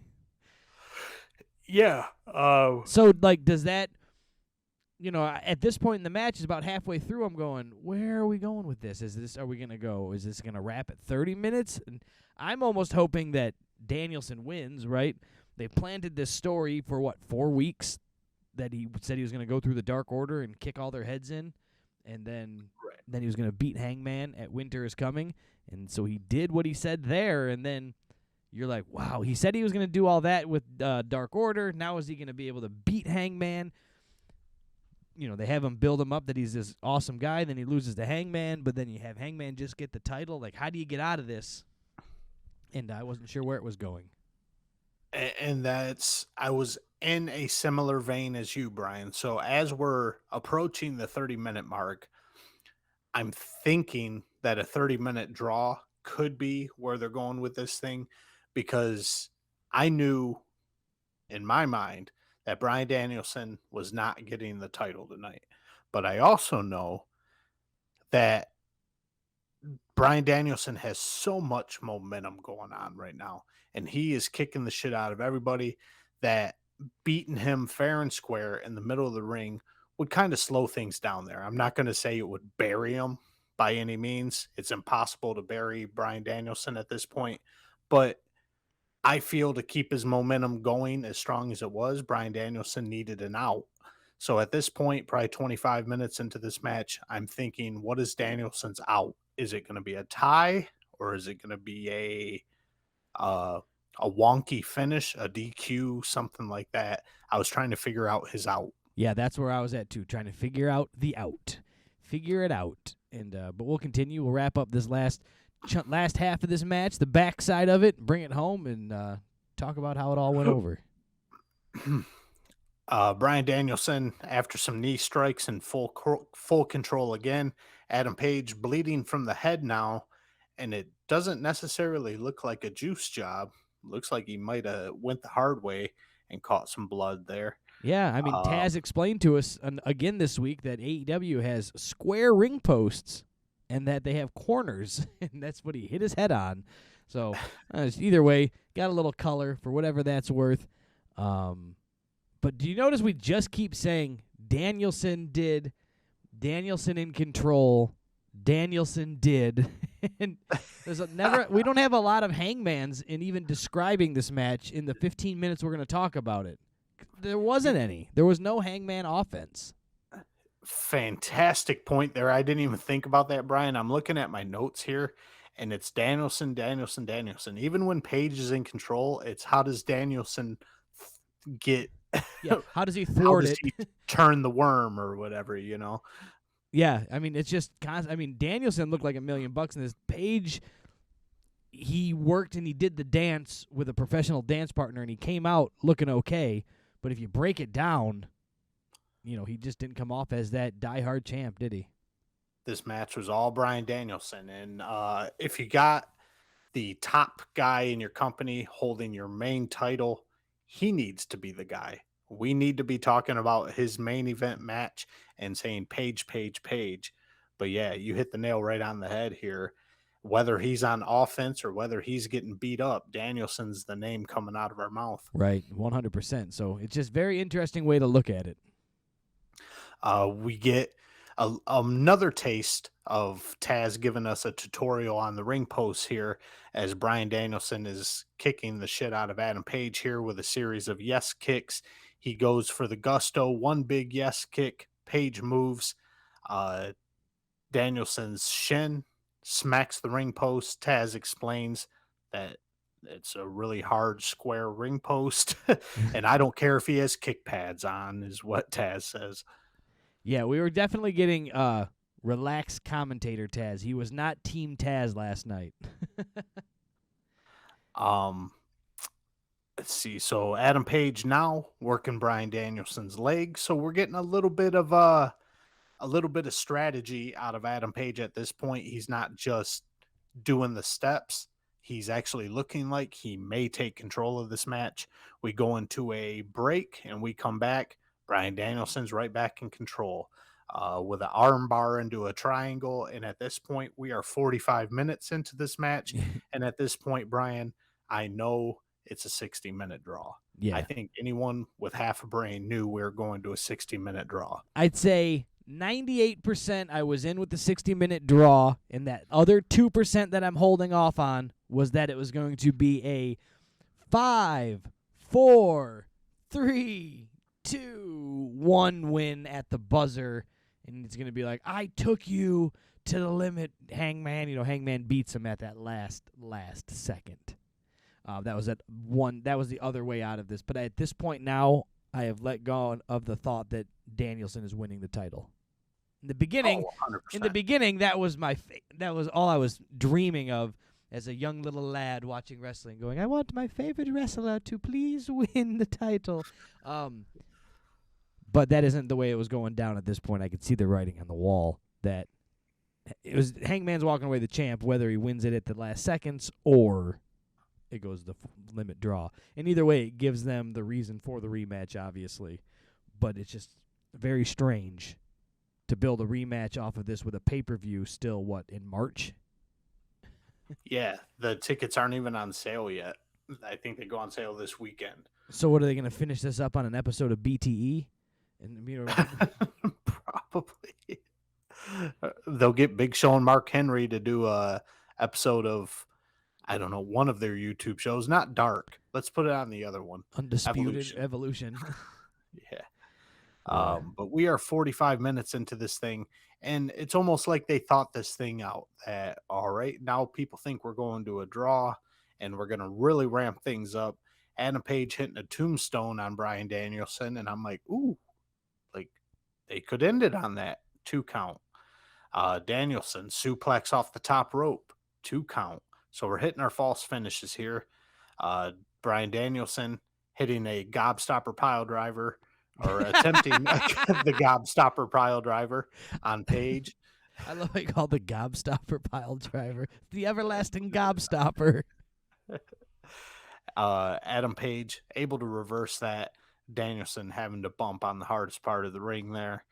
Yeah. So, like, does that... You know, at this point in the match, is about halfway through, I'm going, where are we going with this? Are we going to go? Is this going to wrap at 30 minutes? And I'm almost hoping that Danielson wins, right? They planted this story for, 4 weeks? That he said he was going to go through the Dark Order and kick all their heads in, and then he was going to beat Hangman at Winter is Coming. And so he did what he said there, and then you're like, wow, he said he was going to do all that with Dark Order. Now is he going to be able to beat Hangman? You know, they have him build him up that he's this awesome guy, then he loses to Hangman, but then you have Hangman just get the title. Like, how do you get out of this? And I wasn't sure where it was going. And I was in a similar vein as you, Brian. So as we're approaching the 30-minute mark, I'm thinking that a 30-minute draw could be where they're going with this thing, because I knew in my mind that Bryan Danielson was not getting the title tonight. But I also know that Bryan Danielson has so much momentum going on right now, and he is kicking the shit out of everybody, that beating him fair and square in the middle of the ring would kind of slow things down there. I'm not going to say it would bury him by any means. It's impossible to bury Bryan Danielson at this point, but I feel to keep his momentum going as strong as it was, Bryan Danielson needed an out. So at this point, probably 25 minutes into this match, I'm thinking, what is Danielson's out? Is it going to be a tie, or is it going to be a wonky finish, a DQ, something like that? I was trying to figure out his out. Yeah, that's where I was at too, trying to figure out the out. Figure it out. And but we'll continue. We'll wrap up this last half of this match, the backside of it, bring it home, and talk about how it all went over. Bryan Danielson, after some knee strikes and full control again. Adam Page bleeding from the head now, and it doesn't necessarily look like a juice job. Looks like he might have went the hard way and caught some blood there. Yeah, I mean, Taz explained to us again this week that AEW has square ring posts and that they have corners, and that's what he hit his head on. So either way, got a little color for whatever that's worth. But do you notice we just keep saying Danielson did, Danielson in control, Danielson did. And we don't have a lot of hangmans in even describing this match in the 15 minutes we're going to talk about it. There wasn't any. There was no hangman offense. Fantastic point there. I didn't even think about that, Brian. I'm looking at my notes here, and it's Danielson, Danielson, Danielson. Even when Page is in control, it's how does Danielson get Yeah, how does he how thwart does it? he turn the worm or whatever, you know? Yeah, I mean, it's just I mean, Danielson looked like $1,000,000 in this. Page, he worked and he did the dance with a professional dance partner, and he came out looking okay. But if you break it down, he just didn't come off as that diehard champ, did he? This match was all Bryan Danielson. And if you got the top guy in your company holding your main title, he needs to be the guy. We need to be talking about his main event match and saying Page, Page, Page. But yeah, you hit the nail right on the head here. Whether he's on offense or whether he's getting beat up, Danielson's the name coming out of our mouth. Right, 100%. So it's just very interesting way to look at it. We get another taste of Taz giving us a tutorial on the ring post here as Bryan Danielson is kicking the shit out of Adam Page here with a series of yes kicks. He goes for the gusto, one big yes kick. Page moves. Danielson's shin smacks the ring post. Taz explains that it's a really hard square ring post, and I don't care if he has kick pads on, is what Taz says. Yeah, we were definitely getting relaxed commentator Taz. He was not Team Taz last night. Let's see. So Adam Page now working Bryan Danielson's leg. So we're getting a little bit of strategy out of Adam Page at this point. He's not just doing the steps. He's actually looking like he may take control of this match. We go into a break and we come back. Bryan Danielson's right back in control with an arm bar into a triangle. And at this point, we are 45 minutes into this match. And at this point, Brian, I know it's a 60-minute draw. Yeah. I think anyone with half a brain knew we were going to a 60-minute draw. I'd say 98% I was in with the 60-minute draw, and that other 2% that I'm holding off on was that it was going to be a 5, 4, 3, 2, 1 win at the buzzer, and it's going to be like, I took you to the limit, Hangman. Hangman beats him at that last second. That was the other way out of this. But at this point now, I have let go of the thought that Danielson is winning the title. In the beginning, that was that was all I was dreaming of as a young little lad watching wrestling, going, I want my favorite wrestler to please win the title. But that isn't the way it was going down at this point. I could see the writing on the wall that it was Hangman's walking away the champ, whether he wins it at the last seconds or it goes the limit draw. And either way, it gives them the reason for the rematch, obviously. But it's just very strange to build a rematch off of this with a pay-per-view still, in March? Yeah, the tickets aren't even on sale yet. I think they go on sale this weekend. So what, are they going to finish this up on an episode of BTE? And Probably. They'll get Big Show and Mark Henry to do a episode of, I don't know, one of their YouTube shows. Not Dark. Let's put it on the other one. Undisputed Evolution. Yeah. But we are 45 minutes into this thing, and it's almost like they thought this thing out. That, all right, now people think we're going to a draw, and we're going to really ramp things up. Adam Page hitting a tombstone on Bryan Danielson, and I'm like, ooh, like they could end it on that 2 count. Danielson suplex off the top rope, 2 count. So we're hitting our false finishes here. Bryan Danielson hitting a gobstopper pile driver, or attempting the gobstopper pile driver on Page. I love how you call the gobstopper pile driver the everlasting gobstopper. Adam Page able to reverse that. Danielson having to bump on the hardest part of the ring there.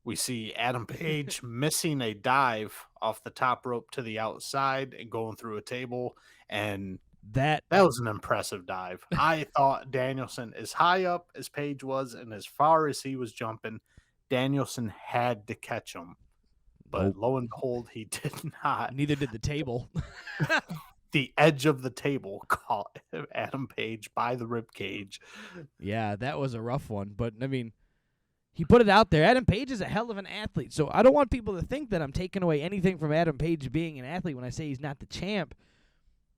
We see Adam Page missing a dive off the top rope to the outside and going through a table, and that was an impressive dive. I thought Danielson, as high up as Page was and as far as he was jumping, Danielson had to catch him. But lo and behold, he did not. Neither did the table. The edge of the table caught Adam Page by the rib cage. Yeah, that was a rough one. But, I mean, He put it out there. Adam Page is a hell of an athlete, so I don't want people to think that I'm taking away anything from Adam Page being an athlete when I say he's not the champ.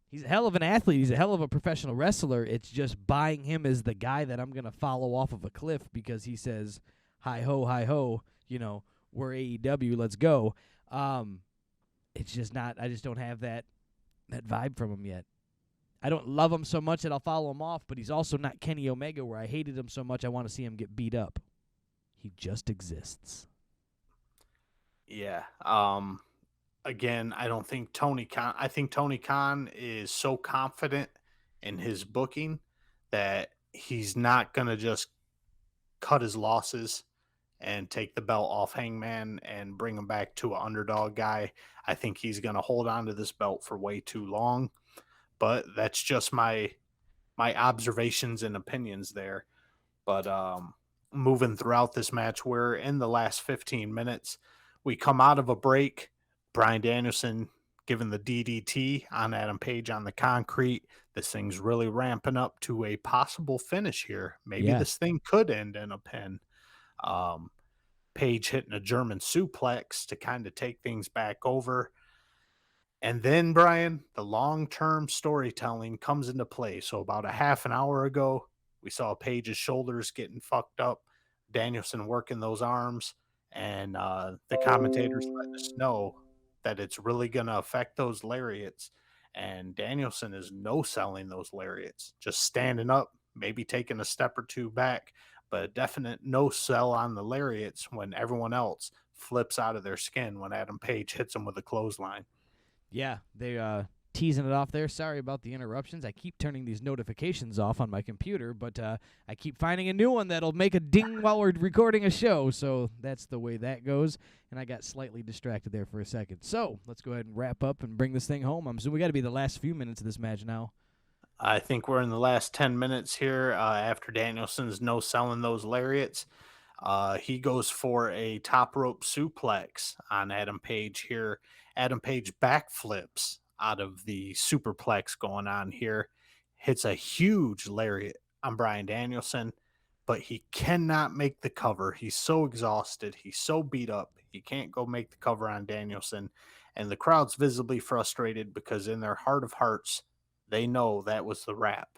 He's a hell of an athlete. He's a hell of a professional wrestler. It's just buying him as the guy that I'm going to follow off of a cliff because he says, hi-ho, we're AEW, let's go. It's just not – I just don't have that vibe from him yet. I don't love him so much that I'll follow him off, but he's also not Kenny Omega where I hated him so much I want to see him get beat up. He just exists. Yeah. Again, I don't think Tony Khan. I think Tony Khan is so confident in his booking that he's not gonna just cut his losses and take the belt off Hangman and bring him back to an underdog guy. I think he's gonna hold on to this belt for way too long. But that's just my observations and opinions there. But moving throughout this match, we're in the last 15 minutes. We come out of a break. Bryan Danielson giving the DDT on Adam Page on the concrete. This thing's really ramping up to a possible finish here. Maybe this thing could end in a pin. Page hitting a German suplex to kind of take things back over. And then, Brian, the long-term storytelling comes into play. So about a half an hour ago, we saw Page's shoulders getting fucked up, Danielson working those arms, and the commentators let us know that it's really going to affect those lariats. And Danielson is no-selling those lariats, just standing up, maybe taking a step or two back, but a definite no-sell on the lariats when everyone else flips out of their skin when Adam Page hits them with a clothesline. Yeah, they teasing it off there. Sorry about the interruptions. I keep turning these notifications off on my computer, but I keep finding a new one that'll make a ding while we're recording a show, so that's the way that goes, and I got slightly distracted there for a second. So let's go ahead and wrap up and bring this thing home. I'm assuming we got to be the last few minutes of this match now. I think we're in the last 10 minutes here after Danielson's no-selling those lariats. He goes for a top rope suplex on Adam Page here. Adam Page backflips out of the superplex going on here. Hits a huge lariat on Bryan Danielson, but he cannot make the cover. He's so exhausted. He's so beat up. He can't go make the cover on Danielson. And the crowd's visibly frustrated because in their heart of hearts, they know that was the wrap.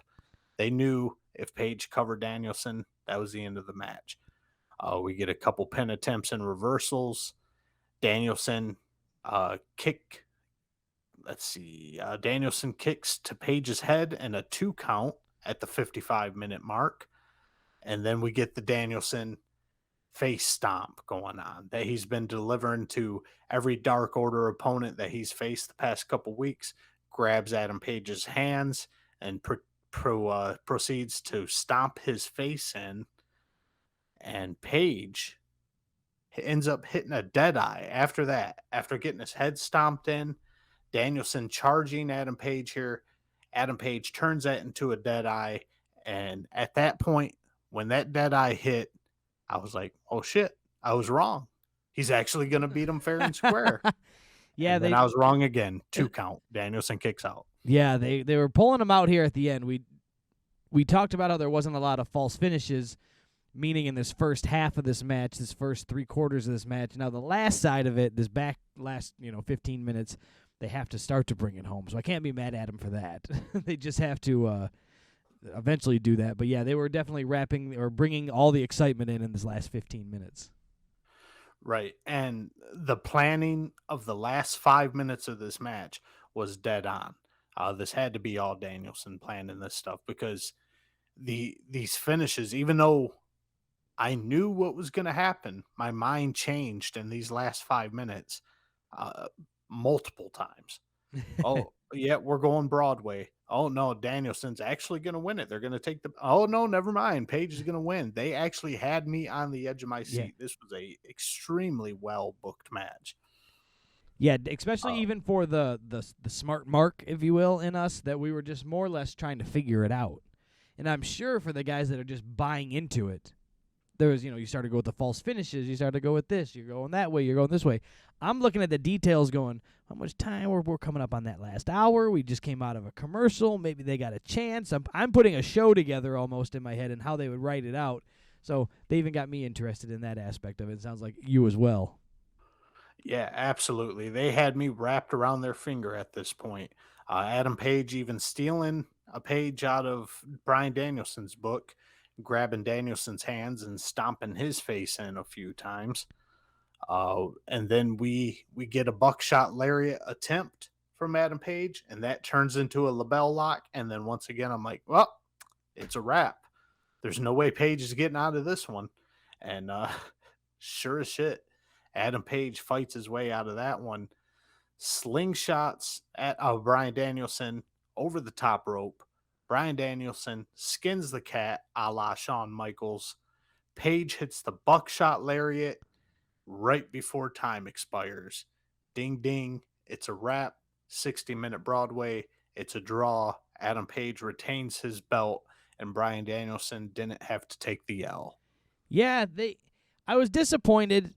They knew if Page covered Danielson, that was the end of the match. We get a couple pin attempts and reversals. Danielson Danielson kicks to Page's head and a 2 count at the 55-minute mark. And then we get the Danielson face stomp going on that he's been delivering to every Dark Order opponent that he's faced the past couple weeks. Grabs Adam Page's hands and proceeds to stomp his face in. And Page ends up hitting a dead eye after that. After getting his head stomped in, Danielson charging Adam Page here. Adam Page turns that into a dead eye. And at that point, when that dead eye hit, I was like, oh shit, I was wrong. He's actually going to beat him fair and square. Yeah, and then I was wrong again. 2 count. Danielson kicks out. Yeah, they were pulling him out here at the end. We talked about how there wasn't a lot of false finishes, meaning in this first half of this match, this first 3/4 of this match. Now the last side of it, this last 15 minutes, they have to start to bring it home. So I can't be mad at them for that. They just have to eventually do that. But yeah, they were definitely bringing all the excitement in this last 15 minutes. Right. And the planning of the last 5 minutes of this match was dead on. This had to be all Danielson planning this stuff because these finishes, even though I knew what was going to happen, my mind changed in these last 5 minutes multiple times. Oh, yeah, we're going Broadway. Oh, no, Danielson's actually going to win it. They're going to take oh, no, never mind. Page is going to win. They actually had me on the edge of my seat. Yeah. This was a extremely well-booked match. Yeah, especially even for the smart mark, if you will, in us, that we were just more or less trying to figure it out. And I'm sure for the guys that are just buying into it, there was, you started to go with the false finishes, you started to go with this, you're going that way, you're going this way. I'm looking at the details going, how much time we're coming up on that last hour? We just came out of a commercial. Maybe they got a chance. I'm putting a show together almost in my head and how they would write it out. So they even got me interested in that aspect of it. It sounds like you as well. Yeah, absolutely. They had me wrapped around their finger at this point. Adam Page even stealing a page out of Bryan Danielson's book, grabbing Danielson's hands and stomping his face in a few times. And then we get a buckshot lariat attempt from Adam Page, and that turns into a label lock. And then once again, I'm like, well, it's a wrap. There's no way Page is getting out of this one. And sure as shit, Adam Page fights his way out of that one. Slingshots at Bryan Danielson over the top rope. Bryan Danielson skins the cat a la Shawn Michaels. Page hits the buckshot lariat right before time expires. Ding, ding. It's a wrap. 60-minute Broadway. It's a draw. Adam Page retains his belt, and Bryan Danielson didn't have to take the L. Yeah, I was disappointed,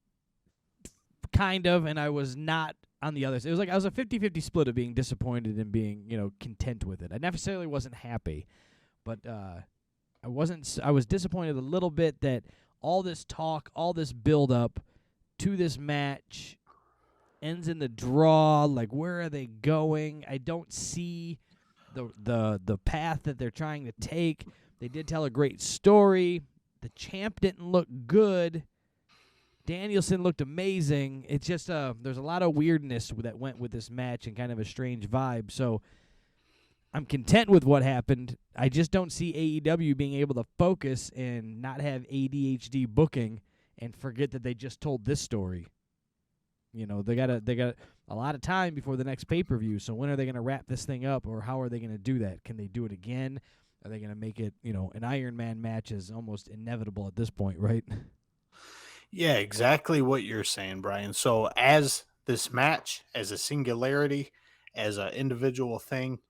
kind of, and I was not on the other side. It was like I was a 50-50 split of being disappointed and being, content with it. I necessarily wasn't happy, but I was disappointed a little bit that all this talk, all this build-up to this match ends in the draw. Like, where are they going? I don't see the path that they're trying to take. They did tell a great story. The champ didn't look good. Danielson looked amazing. It's just there's a lot of weirdness that went with this match and kind of a strange vibe. So I'm content with what happened. I just don't see AEW being able to focus and not have ADHD booking and forget that they just told this story. They got a lot of time before the next pay-per-view. So when are they going to wrap this thing up, or how are they going to do that? Can they do it again? Are they going to make it, an Iron Man match is almost inevitable at this point, right? Yeah, exactly what you're saying, Brian. So as this match, as a singularity, as an individual thing,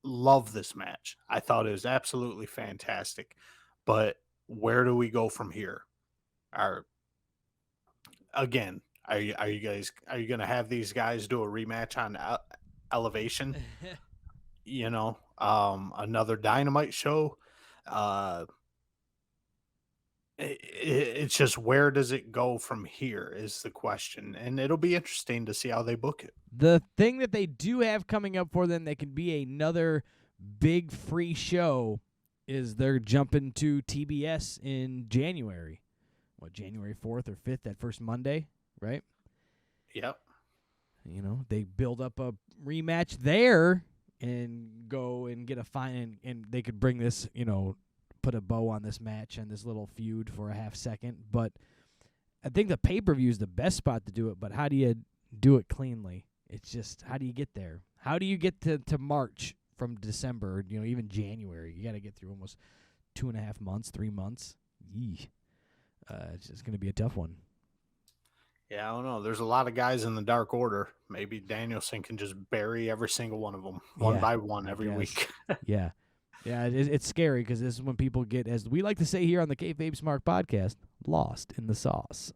love this match. I thought it was absolutely fantastic. But where do we go from here? Are you going to have these guys do a rematch on Elevation? Another Dynamite show. It's just, where does it go from here is the question, and it'll be interesting to see how they book it. The thing that they do have coming up for them that can be another big free show is they're jumping to TBS in January. January 4th or 5th, that first Monday, right? Yep. They build up a rematch there and go and get a fine, and they could bring this, put a bow on this match and this little feud for a half second. But I think the pay-per-view is the best spot to do it, but how do you do it cleanly? It's just, how do you get there? How do you get to March from December, even January? You got to get through almost 2.5 months, 3 months. Yee. It's just going to be a tough one. Yeah, I don't know. There's a lot of guys in the Dark Order. Maybe Danielson can just bury every single one of them, one by one, every week. Yeah. Yeah, it's scary because this is when people get, as we like to say here on the KayFabe Smark podcast, lost in the sauce.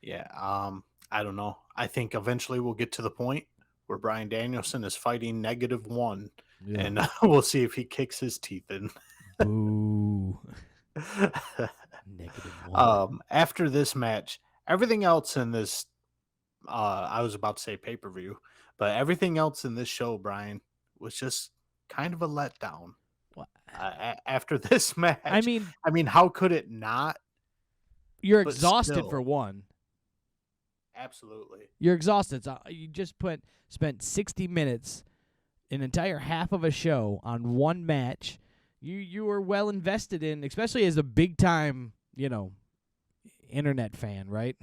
Yeah, I don't know. I think eventually we'll get to the point where Bryan Danielson is fighting -1, and we'll see if he kicks his teeth in. Boo. -1. After this match, everything else in this, I was about to say pay-per-view, but everything else in this show, Brian, was just kind of a letdown. After this match, I mean, how could it not? You're exhausted for one. Absolutely. You're exhausted. So you just spent 60 minutes, an entire half of a show on one match. You were well invested in, especially as a big time, internet fan, right?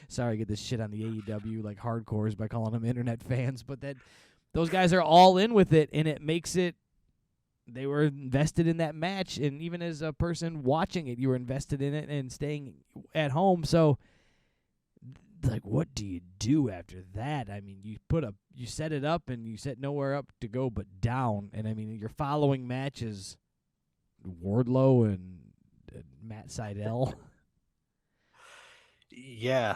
Sorry, I get this shit on the AEW like hardcores by calling them internet fans, but those guys are all in with it, and it makes it. They were invested in that match, and even as a person watching it, you were invested in it and staying at home. So, like, what do you do after that? I mean, you set it up, and you set nowhere up to go but down. And I mean, your following match is Wardlow and Matt Sydal. Yeah.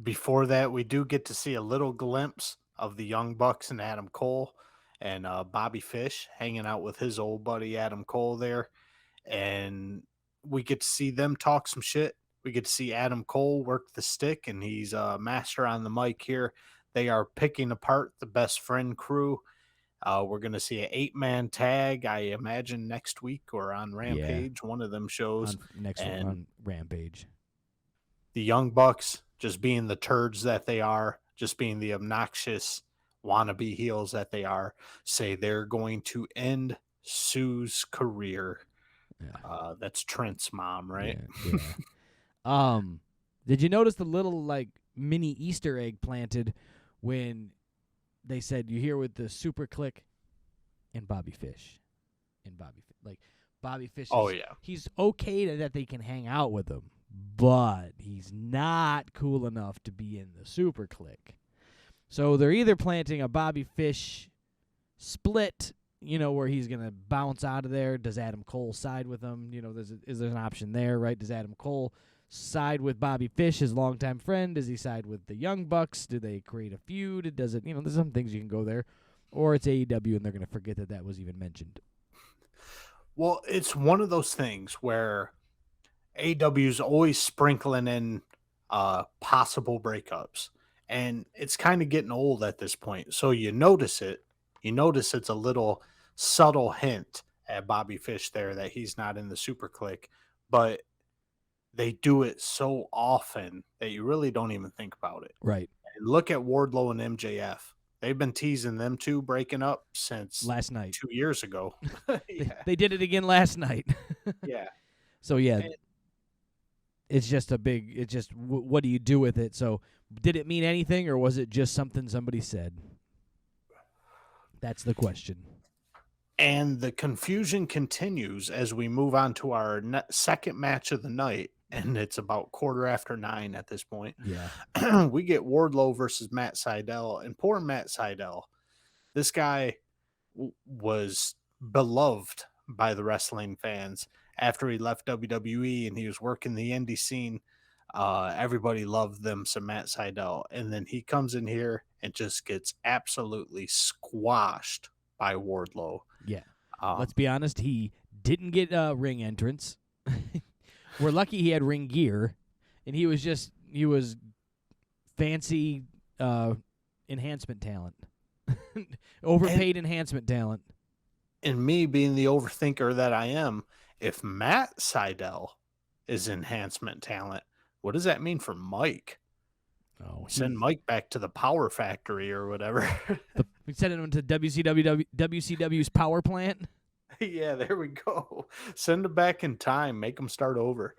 Before that, we do get to see a little glimpse of the Young Bucks and Adam Cole, and Bobby Fish hanging out with his old buddy Adam Cole there. and we get to see them talk some shit. We get to see Adam Cole work the stick, and he's a master on the mic here. They are picking apart the best friend crew. We're going to see an 8-man tag, I imagine, next week or on Rampage, one of them shows. On Rampage. The Young Bucks, just being the turds that they are, just being the obnoxious wannabe heels that they are, say they're going to end Sue's career. Yeah. That's Trent's mom, right? Yeah. Did you notice the little like mini Easter egg planted when they said you hear with the Super Click and Bobby Fish, Bobby Fish. He's okay that they can hang out with him, but he's not cool enough to be in the Super Click. So they're either planting a Bobby Fish split, where he's going to bounce out of there. Does Adam Cole side with him? Is there an option there, right? Does Adam Cole side with Bobby Fish, his longtime friend? Does he side with the Young Bucks? Do they create a feud? Does it, there's some things you can go there. Or it's AEW and they're going to forget that was even mentioned. Well, it's one of those things where AEW's always sprinkling in possible breakups. And it's kind of getting old at this point. So you notice it. You notice it's a little subtle hint at Bobby Fish there that he's not in the Super Click. But they do it so often that you really don't even think about it. Right. And look at Wardlow and MJF. They've been teasing them two breaking up since last night, 2 years ago. They did it again last night. Yeah. So, it's just what do you do with it? So, did it mean anything, or was it just something somebody said? That's the question. And the confusion continues as we move on to our second match of the night, and it's about 9:15 at this point. Yeah. We get Wardlow versus Matt Sydal, and poor Matt Sydal. This guy was beloved by the wrestling fans after he left WWE and he was working the indie scene. Everybody loved them some Matt Sydal, and then he comes in here and just gets absolutely squashed by Wardlow. Yeah. Let's be honest, he didn't get a ring entrance. We're lucky he had ring gear, and he was fancy enhancement talent. Overpaid enhancement talent. And me being the overthinker that I am, if Matt Sydal is enhancement talent, what does that mean for Mike? Oh, send Mike back to the Power Factory or whatever. We send him to WCW's power plant. Yeah, there we go. Send him back in time. Make him start over.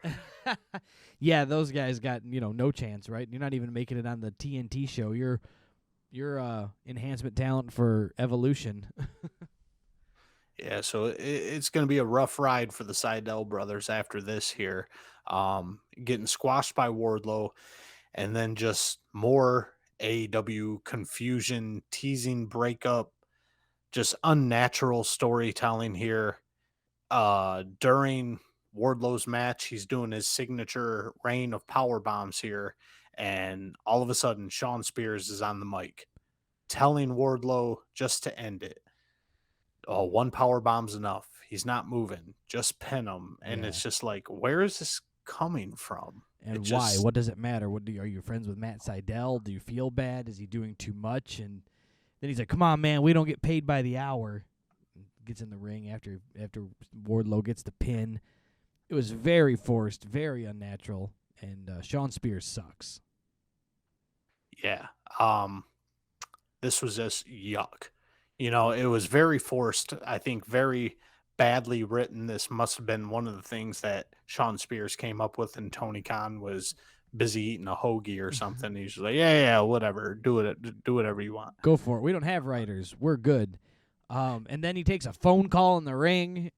Yeah, those guys got no chance, right? You're not even making it on the TNT show. You're enhancement talent for Evolution. Yeah, so it's going to be a rough ride for the Sydal brothers after this here. Getting squashed by Wardlow, and then just more AEW confusion, teasing breakup, just unnatural storytelling here. During Wardlow's match, he's doing his signature rain of power bombs here, and all of a sudden, Shawn Spears is on the mic, telling Wardlow just to end it. Oh, one power bomb's enough. He's not moving. Just pin him. And It's just like, where is this coming from? And why? What does it matter? Are you friends with Matt Sydal? Do you feel bad? Is he doing too much? And then he's like, come on, man, we don't get paid by the hour. Gets in the ring after Wardlow gets the pin. It was very forced, very unnatural, and Shawn Spears sucks. Yeah. This was just yuck. It was very forced. I think very badly written. This must have been one of the things that Shawn Spears came up with, and Tony Khan was busy eating a hoagie or something. He's like, yeah, whatever. Do whatever you want. Go for it. We don't have writers. We're good. And then he takes a phone call in the ring.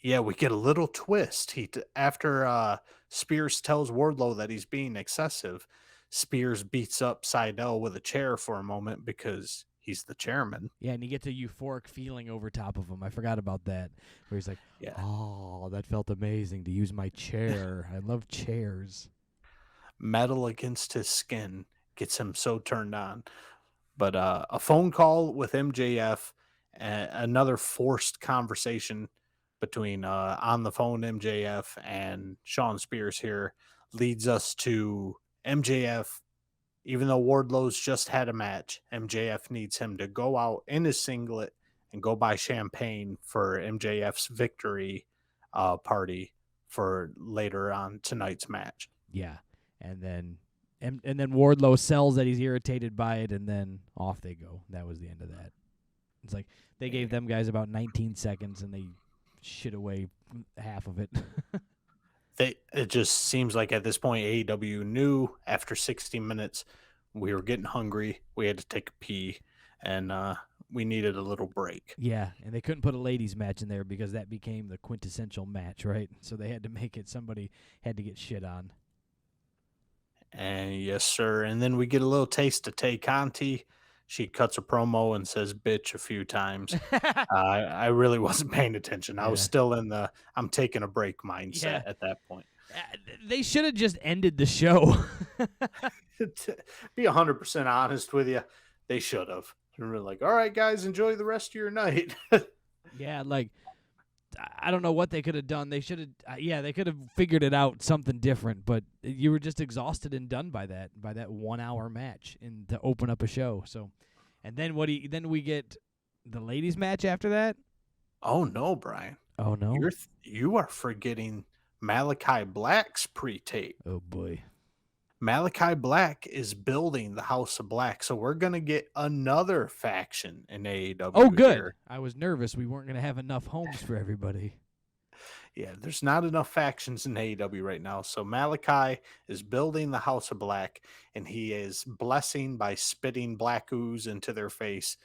Yeah, we get a little twist. After Spears tells Wardlow that he's being excessive, Spears beats up Sydal with a chair for a moment because he's the chairman. Yeah, and he gets a euphoric feeling over top of him. I forgot about that. Where he's like, oh, that felt amazing to use my chair. I love chairs. Metal against his skin gets him so turned on. But a phone call with MJF, another forced conversation between on the phone MJF and Shawn Spears here leads us to MJF. Even though Wardlow's just had a match, MJF needs him to go out in his singlet and go buy champagne for MJF's victory party for later on tonight's match. Yeah, and then Wardlow sells that he's irritated by it, and then off they go. That was the end of that. It's like they gave them guys about 19 seconds, and they shit away half of it. It just seems like at this point AEW knew after 60 minutes we were getting hungry. We had to take a pee, and we needed a little break. Yeah, and they couldn't put a ladies match in there because that became the quintessential match, right? So they had to make it somebody had to get shit on. And yes, sir. And then we get a little taste of Tay Conti. She cuts a promo and says bitch a few times. I really wasn't paying attention. I was still in the I'm taking a break mindset at that point. They should have just ended the show. To be 100% honest with you, they should have. And we're like, all right, guys, enjoy the rest of your night. Yeah, like, I don't know what they could have done. They should have, they could have figured it out, something different, but you were just exhausted and done by that 1 hour match and to open up a show. So, and then then we get the ladies match after that. Oh no, Brian. Oh no. You are forgetting Malachi Black's pre-tape. Oh boy. Malachi Black is building the House of Black, so we're going to get another faction in AEW. Oh, good. Here. I was nervous we weren't going to have enough homes for everybody. Yeah, there's not enough factions in AEW right now, so Malachi is building the House of Black, and he is blessing by spitting black ooze into their face.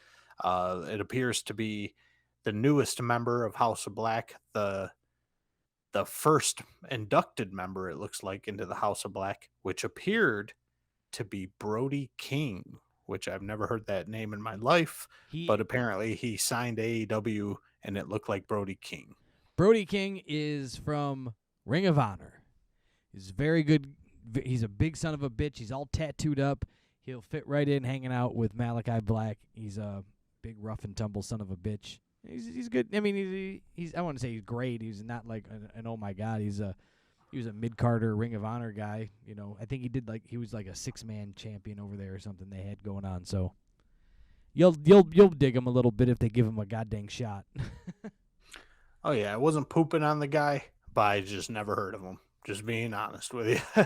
It appears to be the newest member of House of Black, the first inducted member, it looks like, into the House of Black, which appeared to be Brody King, which I've never heard that name in my life, but apparently he signed AEW and it looked like Brody King. Brody King is from Ring of Honor. He's very good. He's a big son of a bitch. He's all tattooed up. He'll fit right in hanging out with Malachi Black. He's a big rough and tumble son of a bitch. He's good. I mean, he's I want to say he's great. He's not like an oh my god. He was a mid-carder Ring of Honor guy. You know, I think he was like a 6-man champion over there or something they had going on. So you'll dig him a little bit if they give him a goddamn shot. Oh yeah, I wasn't pooping on the guy, but I just never heard of him. Just being honest with you.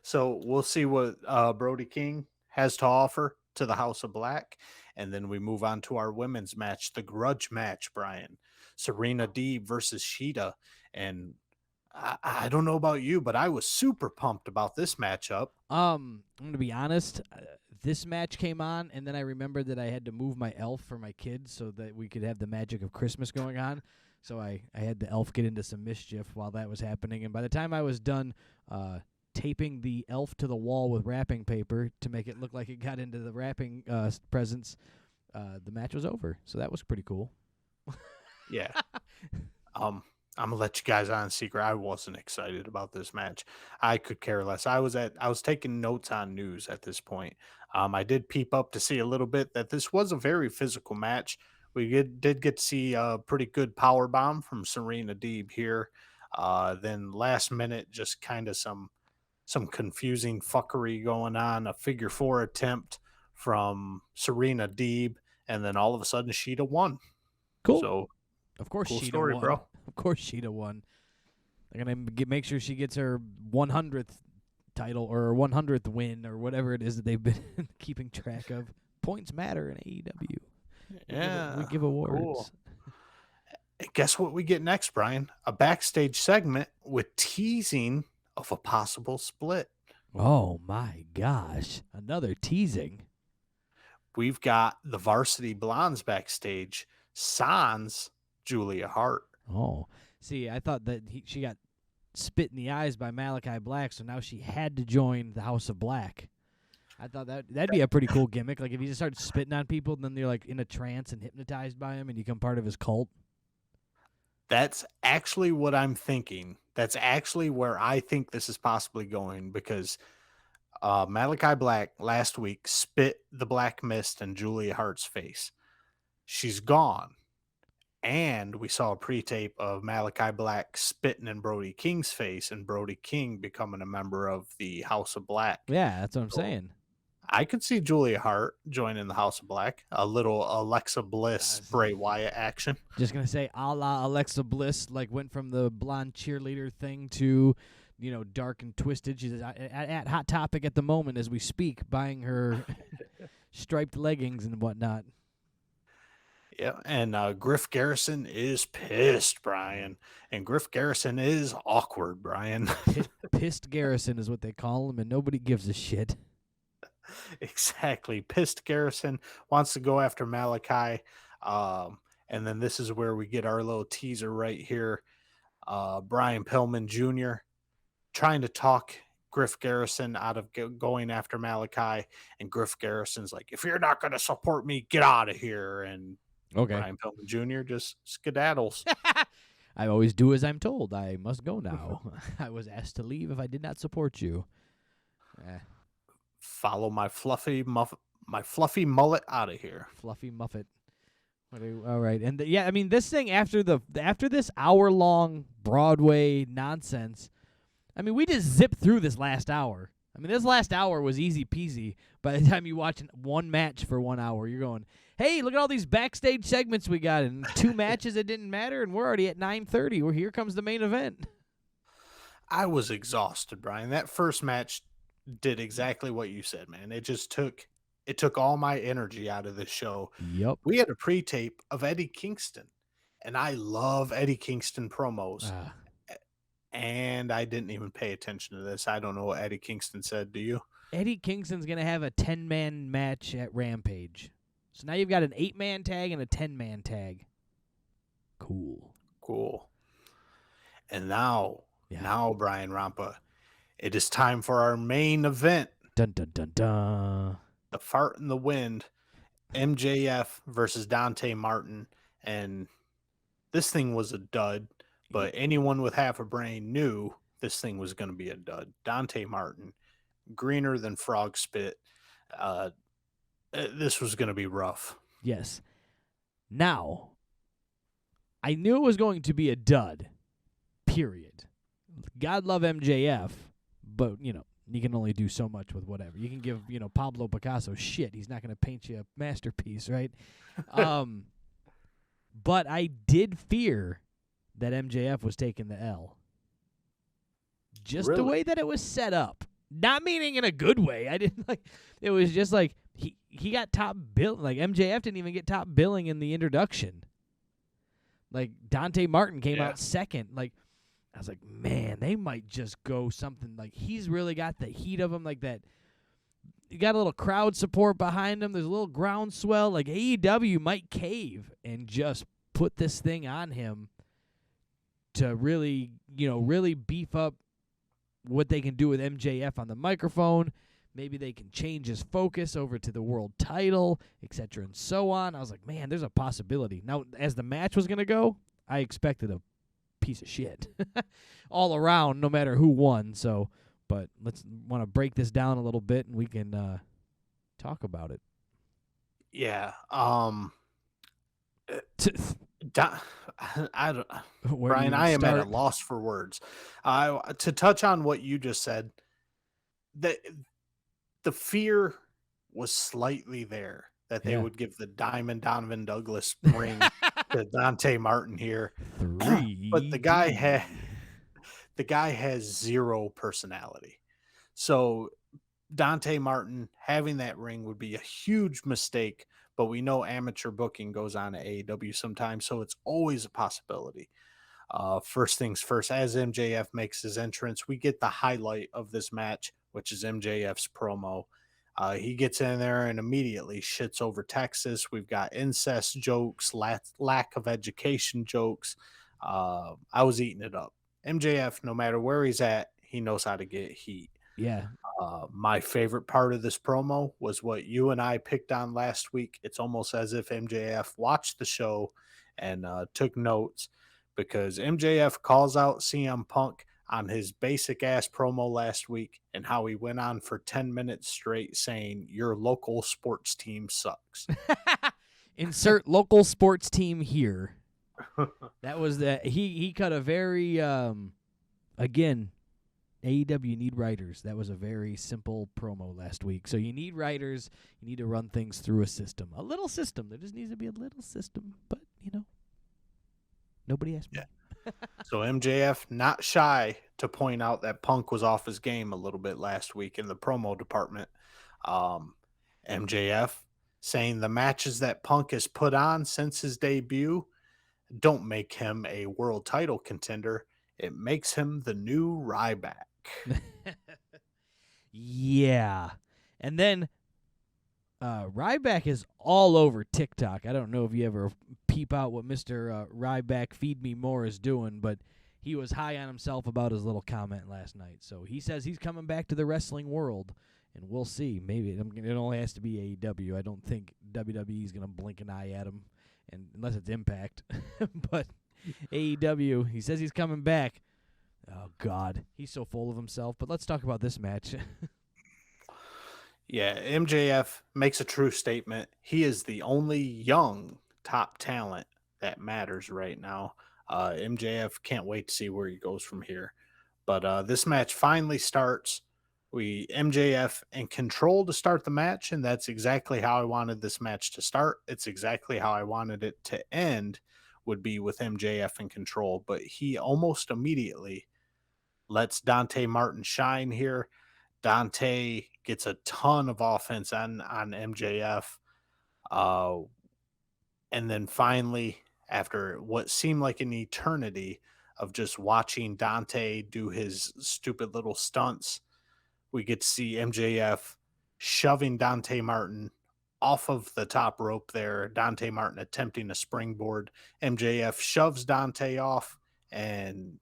So we'll see what Brody King has to offer to the House of Black. And then we move on to our women's match, the grudge match, Brian. Serena Deeb versus Sheeta. And I don't know about you, but I was super pumped about this matchup. I'm going to be honest. This match came on, and then I remembered that I had to move my elf for my kids so that we could have the magic of Christmas going on. So I had the elf get into some mischief while that was happening. And by the time I was done taping the elf to the wall with wrapping paper to make it look like it got into the wrapping presents, the match was over. So that was pretty cool. Yeah. I'm going to let you guys on secret. I wasn't excited about this match. I could care less. I was taking notes on news at this point. I did peep up to see a little bit that this was a very physical match. We did get to see a pretty good power bomb from Serena Deeb here. Then last minute, just kind of some confusing fuckery going on. A figure 4 attempt from Serena Deeb, and then all of a sudden Sheeta won. Cool. So of course cool Sheeta story, won. bro. Of course Sheeta won. They're gonna make sure she gets her 100th title or 100th win or whatever it is that they've been keeping track of. Points matter in AEW. We give awards. Cool. Guess what we get next, Brian? A backstage segment with teasing of a possible split. Oh my gosh. Another teasing. We've got the Varsity Blondes backstage. Sans Julia Hart. Oh. See, I thought that she got spit in the eyes by Malachi Black, so now she had to join the House of Black. I thought that'd be a pretty cool gimmick. Like if he just started spitting on people, and then they're like in a trance and hypnotized by him, and you become part of his cult. That's actually what I'm thinking. That's actually where I think this is possibly going, because Malachi Black last week spit the black mist in Julia Hart's face. She's gone. And we saw a pre-tape of Malachi Black spitting in Brody King's face and Brody King becoming a member of the House of Black. Yeah, that's what I'm So saying. I could see Julia Hart joining the House of Black. A little Alexa Bliss, Bray Wyatt action. Just gonna say, a la Alexa Bliss, like went from the blonde cheerleader thing to, dark and twisted. She's at Hot Topic at the moment as we speak, buying her striped leggings and whatnot. Yeah, and Griff Garrison is pissed, Brian. And Griff Garrison is awkward, Brian. Pissed Garrison is what they call him, and nobody gives a shit. Exactly. Pissed Garrison wants to go after Malachi. And then this is where we get our little teaser right here. Brian Pillman Jr. trying to talk Griff Garrison out of going after Malachi. And Griff Garrison's like, if you're not going to support me, get out of here. And Okay. Brian Pillman Jr. just skedaddles. I always do as I'm told. I must go now. I was asked to leave if I did not support you. Follow my fluffy mullet out of here. Fluffy Muffet. All right, and I mean this thing after this hour-long Broadway nonsense. I mean, we just zipped through this last hour. I mean, this last hour was easy peasy. By the time you watch one match for 1 hour, you're going, hey, look at all these backstage segments we got, and 2 matches that didn't matter, and we're already at 9:30. Well, here comes the main event. I was exhausted, Brian. That first match did exactly what you said, man. It took all my energy out of this show. Yep. We had a pre-tape of Eddie Kingston, and I love Eddie Kingston promos. And I didn't even pay attention to this. I don't know what Eddie Kingston said. Do you? Eddie Kingston's going to have a 10-man match at Rampage. So now you've got an 8-man tag and a 10-man tag. Cool. And now, Brian Rampa, it is time for our main event. Dun, dun, dun, dun. The Fart in the Wind, MJF versus Dante Martin. And this thing was a dud, but anyone with half a brain knew this thing was going to be a dud. Dante Martin, greener than frog spit. This was going to be rough. Yes. Now, I knew it was going to be a dud, period. God love MJF, but, you can only do so much with whatever. You can give, Pablo Picasso shit. He's not going to paint you a masterpiece, right? But I did fear that MJF was taking the L. Just the way that it was set up. Not meaning in a good way. I didn't it was just like he got top bill. Like MJF didn't even get top billing in the introduction. Like Dante Martin came out second. Like I was like, man, they might just go something like he's really got the heat of him like that. You got a little crowd support behind him. There's a little groundswell. Like AEW might cave and just put this thing on him to really, really beef up what they can do with MJF on the microphone. Maybe they can change his focus over to the world title, etc. and so on. I was like, man, there's a possibility. Now, as the match was going to go, I expected a piece of shit all around, no matter who won. So, but let's want to break this down a little bit, and we can talk about it. Yeah. I don't, Brian, I am at a loss for words. To touch on what you just said, the fear was slightly there that they would give the Diamond Donovan Douglas ring to Dante Martin here. But the guy has zero personality. So Dante Martin having that ring would be a huge mistake, but we know amateur booking goes on at AEW sometimes, so it's always a possibility. First things first, as MJF makes his entrance, we get the highlight of this match, which is MJF's promo. He gets in there and immediately shits over Texas. We've got incest jokes, lack of education jokes. I was eating it up. MJF, no matter where he's at, he knows how to get heat. Yeah. My favorite part of this promo was what you and I picked on last week. It's almost as if MJF watched the show and took notes, because MJF calls out CM Punk on his basic ass promo last week and how he went on for 10 minutes straight saying your local sports team sucks. Insert local sports team here. That was he cut a very again, AEW need writers. That was a very simple promo last week. So you need writers. You need to run things through a system. A little system. There just needs to be a little system. But, nobody asked me. Yeah. So MJF not shy to point out that Punk was off his game a little bit last week in the promo department. MJF saying the matches that Punk has put on since his debut don't make him a world title contender. It makes him the new Ryback. Yeah. And then Ryback is all over TikTok. I don't know if you ever peep out what Mr. Ryback Feed Me More is doing, but he was high on himself about his little comment last night. So he says he's coming back to the wrestling world, and we'll see. Maybe it only has to be AEW. I don't think WWE is going to blink an eye at him, and unless it's Impact. But AEW, he says he's coming back. Oh, God. He's so full of himself. But let's talk about this match. Yeah, MJF makes a true statement. He is the only young top talent that matters right now. MJF can't wait to see where he goes from here. But this match finally starts. MJF in control to start the match, and that's exactly how I wanted this match to start. It's exactly how I wanted it to end, would be with MJF in control. But he almost immediately lets Dante Martin shine here. Dante gets a ton of offense on MJF. And then finally, after what seemed like an eternity of just watching Dante do his stupid little stunts, we get to see MJF shoving Dante Martin off of the top rope there. Dante Martin attempting a springboard. MJF shoves Dante off and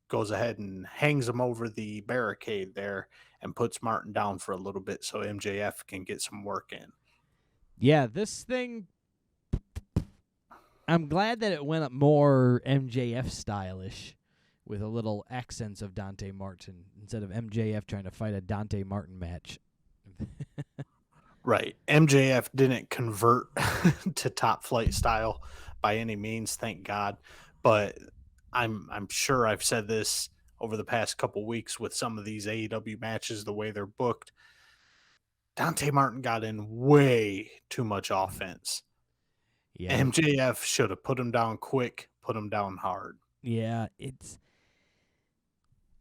goes ahead and hangs him over the barricade there and puts Martin down for a little bit so MJF can get some work in. Yeah, this thing, I'm glad that it went up more MJF stylish with a little accents of Dante Martin instead of MJF trying to fight a Dante Martin match. Right. MJF didn't convert to top flight style by any means, thank God. But I'm sure I've said this over the past couple weeks with some of these AEW matches, the way they're booked. Dante Martin got in way too much offense. Yeah. MJF should have put him down quick, put him down hard. Yeah,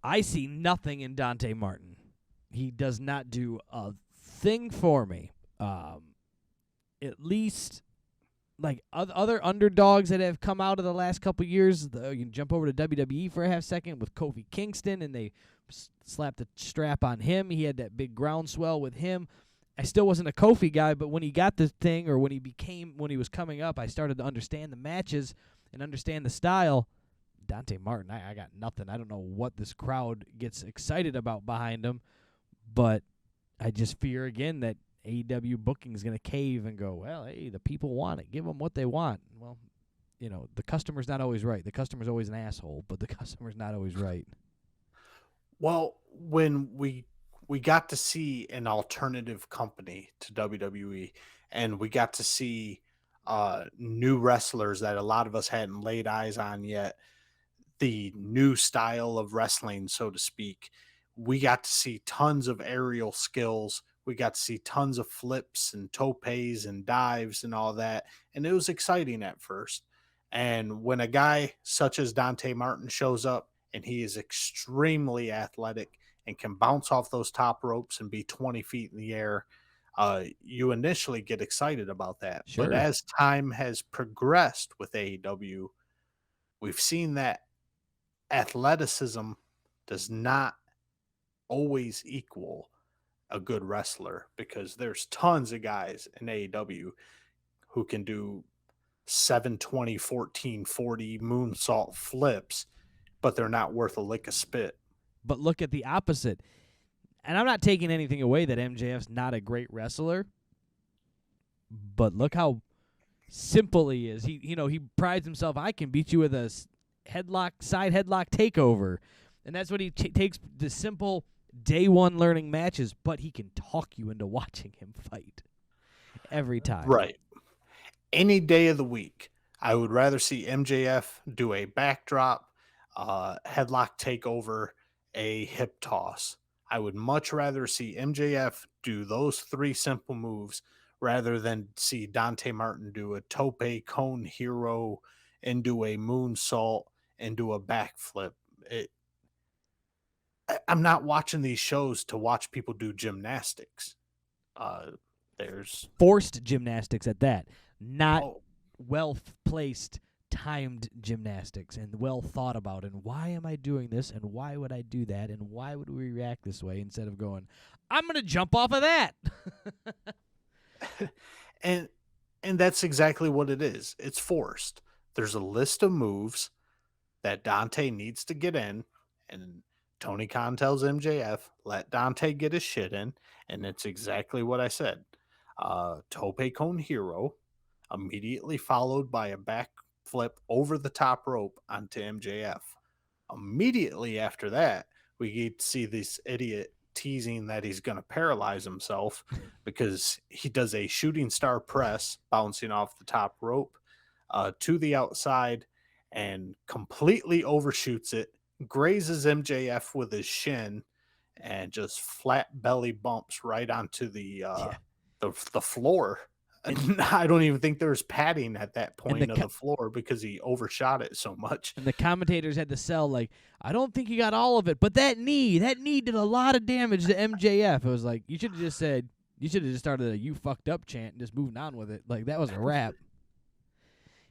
I see nothing in Dante Martin. He does not do a thing for me. At least, like other underdogs that have come out of the last couple years, you can jump over to WWE for a half second with Kofi Kingston, and they slapped the strap on him. He had that big groundswell with him. I still wasn't a Kofi guy, but when he got the thing, or when he was coming up, I started to understand the matches and understand the style. Dante Martin, I got nothing. I don't know what this crowd gets excited about behind him, but I just fear again that AEW booking is going to cave and go, well, hey, the people want it. Give them what they want. Well, the customer's not always right. The customer's always an asshole, but the customer's not always right. Well, when we got to see an alternative company to WWE, and we got to see new wrestlers that a lot of us hadn't laid eyes on yet, the new style of wrestling, so to speak. We got to see tons of aerial skills. We got to see tons of flips and topes and dives and all that. And it was exciting at first. And when a guy such as Dante Martin shows up, and he is extremely athletic and can bounce off those top ropes and be 20 feet in the air, you initially get excited about that. Sure. But as time has progressed with AEW, we've seen that athleticism does not always equal a good wrestler, because there's tons of guys in AEW who can do 720, 1440 moonsault flips, but they're not worth a lick of spit. But look at the opposite. And I'm not taking anything away that MJF's not a great wrestler, but look how simple he is. He prides himself, I can beat you with a side headlock takeover. And that's what he takes, the simple day one learning matches, but he can talk you into watching him fight every time. Right. Any day of the week, I would rather see MJF do a backdrop, headlock takeover, a hip toss. I would much rather see MJF do those three simple moves rather than see Dante Martin do a tope cone hero and do a moonsault and do a backflip. I'm not watching these shows to watch people do gymnastics. There's Forced gymnastics at that, not oh, well-placed, timed gymnastics and well thought about. And why am I doing this? And why would I do that? And why would we react this way instead of going, I'm going to jump off of that? and that's exactly what it is. It's forced. There's a list of moves that Dante needs to get in, and Tony Khan tells MJF, let Dante get his shit in, and it's exactly what I said. Tope Cone Hero, immediately followed by a backflip over the top rope onto MJF. Immediately after that, we get to see this idiot teasing that he's going to paralyze himself because he does a shooting star press bouncing off the top rope to the outside and completely overshoots it, grazes MJF with his shin, and just flat belly bumps right onto the floor. And I don't even think there's padding at that point of the floor because he overshot it so much. And the commentators had to sell, like, I don't think he got all of it, but that knee did a lot of damage to MJF. It was like, you should have just said, you should have just started a "you fucked up" chant and just moved on with it. Like, that was a wrap.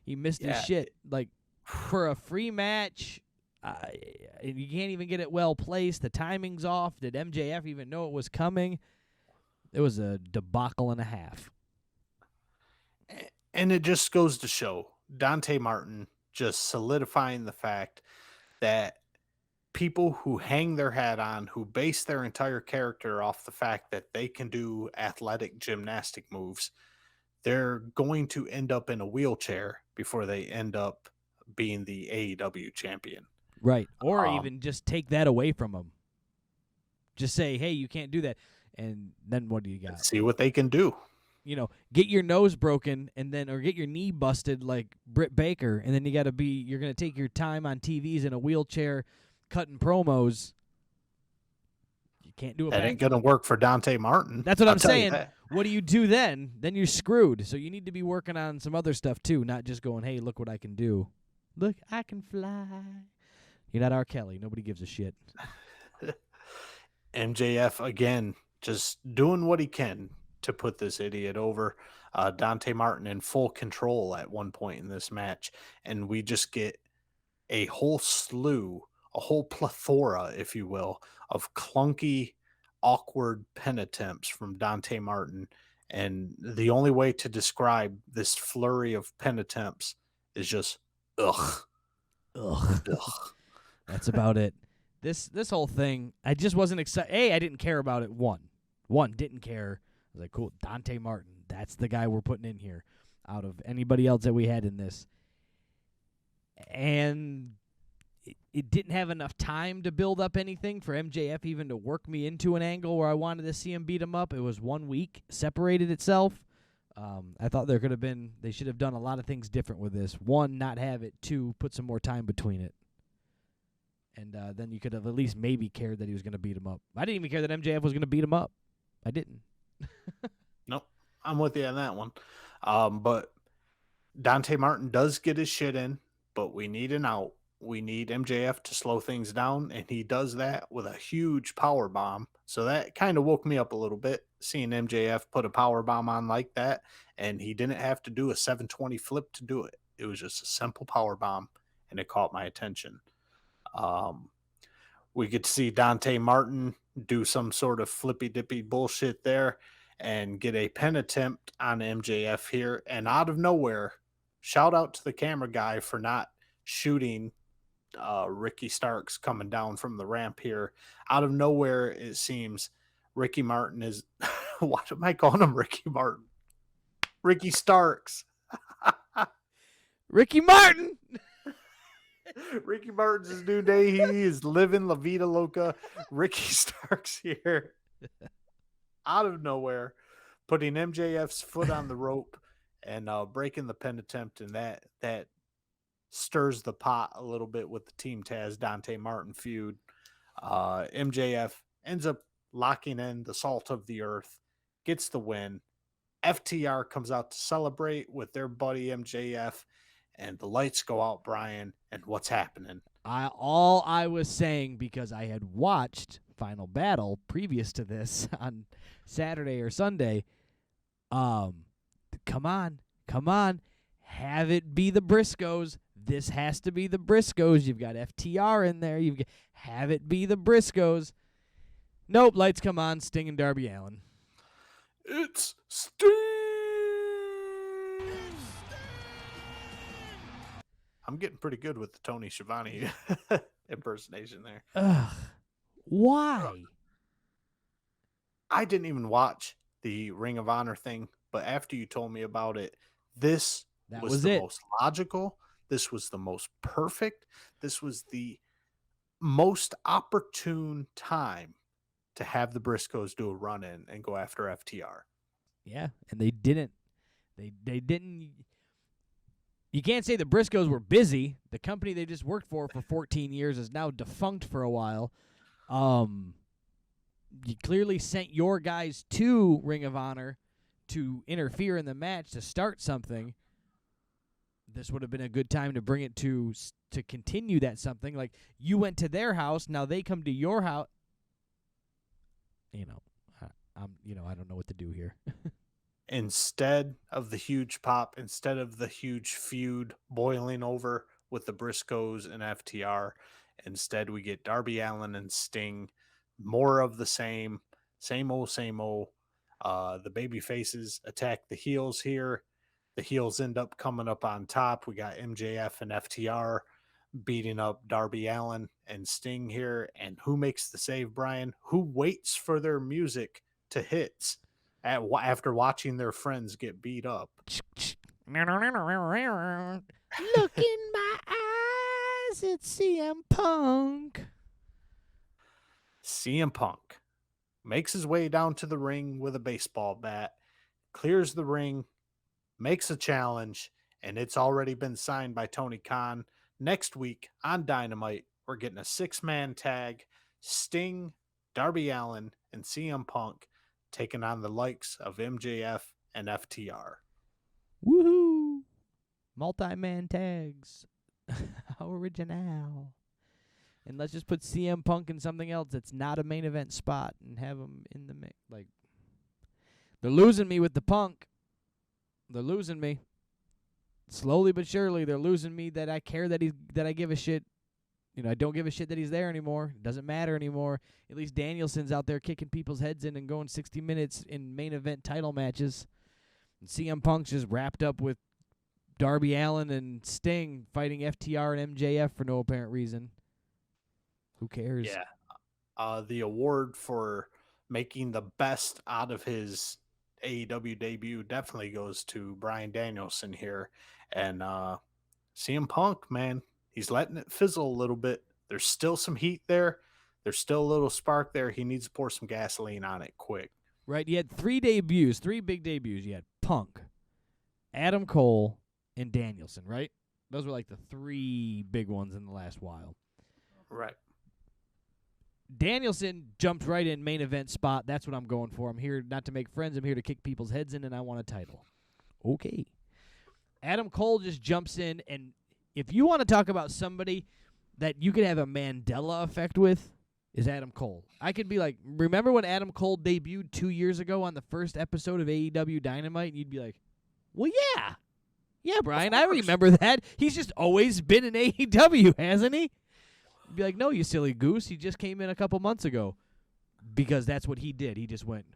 He missed his shit. Like, for a free match, you can't even get it well placed. The timing's off. Did MJF even know it was coming? It was a debacle and a half. And it just goes to show Dante Martin just solidifying the fact that people who hang their hat on, who base their entire character off the fact that they can do athletic gymnastic moves, they're going to end up in a wheelchair before they end up being the AEW champion. Right. Or even just take that away from them. Just say, hey, you can't do that. And then what do you got? See what they can do. You know, get your nose broken or get your knee busted like Britt Baker, and then you're going to take your time on TVs in a wheelchair cutting promos. You can't do it. That ain't going to work for Dante Martin. That's what I'm saying. What do you do then? Then you're screwed. So you need to be working on some other stuff too, not just going, hey, look what I can do. Look, I can fly. You're not R. Kelly. Nobody gives a shit. MJF, again, just doing what he can to put this idiot over. Dante Martin in full control at one point in this match, and we just get a whole plethora, if you will, of clunky, awkward pin attempts from Dante Martin. And the only way to describe this flurry of pin attempts is just ugh. That's about it. This whole thing, I just wasn't excited. I didn't care about it. One, didn't care. I was like, cool, Dante Martin. That's the guy we're putting in here out of anybody else that we had in this. And it didn't have enough time to build up anything for MJF even to work me into an angle where I wanted to see him beat him up. It was 1 week, separated itself. I thought they should have done a lot of things different with this. One, not have it. Two, put some more time between it. And then you could have at least maybe cared that he was going to beat him up. I didn't even care that MJF was going to beat him up. I didn't. Nope. I'm with you on that one. But Dante Martin does get his shit in, but we need an out. We need MJF to slow things down, and he does that with a huge power bomb. So that kind of woke me up a little bit, seeing MJF put a power bomb on like that, and he didn't have to do a 720 flip to do it. It was just a simple power bomb, and it caught my attention. We get to see Dante Martin do some sort of flippy-dippy bullshit there and get a pin attempt on MJF here. And out of nowhere, shout out to the camera guy for not shooting Ricky Starks coming down from the ramp here. Out of nowhere, it seems Ricky Martin is... Why am I calling him Ricky Martin? Ricky Starks. Ricky Martin! Ricky Martin's his new day. He is living La Vida Loca. Ricky Starks here. Out of nowhere, putting MJF's foot on the rope and breaking the pin attempt, and that stirs the pot a little bit with the Team Taz Dante Martin feud. MJF ends up locking in the Salt of the Earth, gets the win. FTR comes out to celebrate with their buddy MJF, and the lights go out, Brian, and what's happening? All I was saying, because I had watched Final Battle previous to this on Saturday or Sunday, come on, have it be the Briscoes. This has to be the Briscoes. You've got FTR in there. Have it be the Briscoes. Nope, lights come on, Sting and Darby Allin. It's Sting! I'm getting pretty good with the Tony Schiavone impersonation there. Ugh. Why? I didn't even watch the Ring of Honor thing, but after you told me about it, this was the most logical. This was the most perfect. This was the most opportune time to have the Briscoes do a run in and go after FTR. Yeah, and they didn't. They didn't. You can't say the Briscoes were busy. The company they just worked for 14 years is now defunct for a while. You clearly sent your guys to Ring of Honor to interfere in the match to start something. This would have been a good time to bring it to continue that something. Like, you went to their house, now they come to your house. I don't know what to do here. Instead of the huge pop, instead of the huge feud boiling over with the Briscoes and FTR, instead we get Darby Allin and Sting. More of the same old, same old. The baby faces attack the heels here. The heels end up coming up on top. We got MJF and FTR beating up Darby Allin and Sting here. And who makes the save, Brian? Who waits for their music to hit after watching their friends get beat up? Look in my eyes, it's CM Punk. CM Punk makes his way down to the ring with a baseball bat, clears the ring, makes a challenge, and it's already been signed by Tony Khan. Next week on Dynamite, we're getting a 6-man tag. Sting, Darby Allin, and CM Punk taking on the likes of MJF and FTR. Woohoo! Multi-man tags. How original. And let's just put CM Punk in something else that's not a main event spot and have him in the mix. Like, they're losing me with the Punk. They're losing me. Slowly but surely, they're losing me that I care that I give a shit. I don't give a shit that he's there anymore. It doesn't matter anymore. At least Danielson's out there kicking people's heads in and going 60 minutes in main event title matches. And CM Punk's just wrapped up with Darby Allin and Sting fighting FTR and MJF for no apparent reason. Who cares? Yeah. The award for making the best out of his AEW debut definitely goes to Bryan Danielson here. And CM Punk, man, he's letting it fizzle a little bit. There's still some heat there. There's still a little spark there. He needs to pour some gasoline on it quick. Right. You had 3 big debuts. You had Punk, Adam Cole, and Danielson, right? Those were like the 3 big ones in the last while. Right. Danielson jumped right in main event spot. That's what I'm going for. I'm here not to make friends. I'm here to kick people's heads in, and I want a title. Okay. Adam Cole just jumps in, and if you want to talk about somebody that you could have a Mandela effect with, is Adam Cole. I could be like, remember when Adam Cole debuted 2 years ago on the first episode of AEW Dynamite? And you'd be like, well, yeah. Yeah, Brian, I remember that. He's just always been in AEW, hasn't he? Be like, no, you silly goose. He just came in a couple months ago. Because that's what he did. He just went,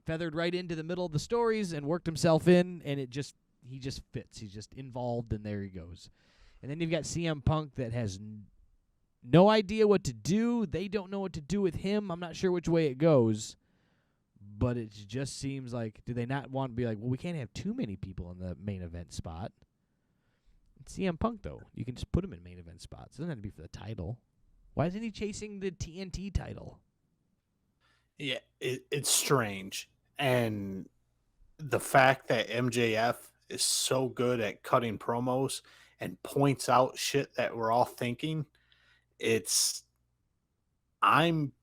feathered right into the middle of the stories and worked himself in, and he just fits. He's just involved, and there he goes. And then you've got CM Punk that has no idea what to do. They don't know what to do with him. I'm not sure which way it goes. But it just seems like, do they not want to be like, well, we can't have too many people in the main event spot. CM Punk, though, you can just put him in main event spots. It doesn't have to be for the title. Why isn't he chasing the TNT title? Yeah, it's strange. And the fact that MJF is so good at cutting promos and points out shit that we're all thinking, it's I'm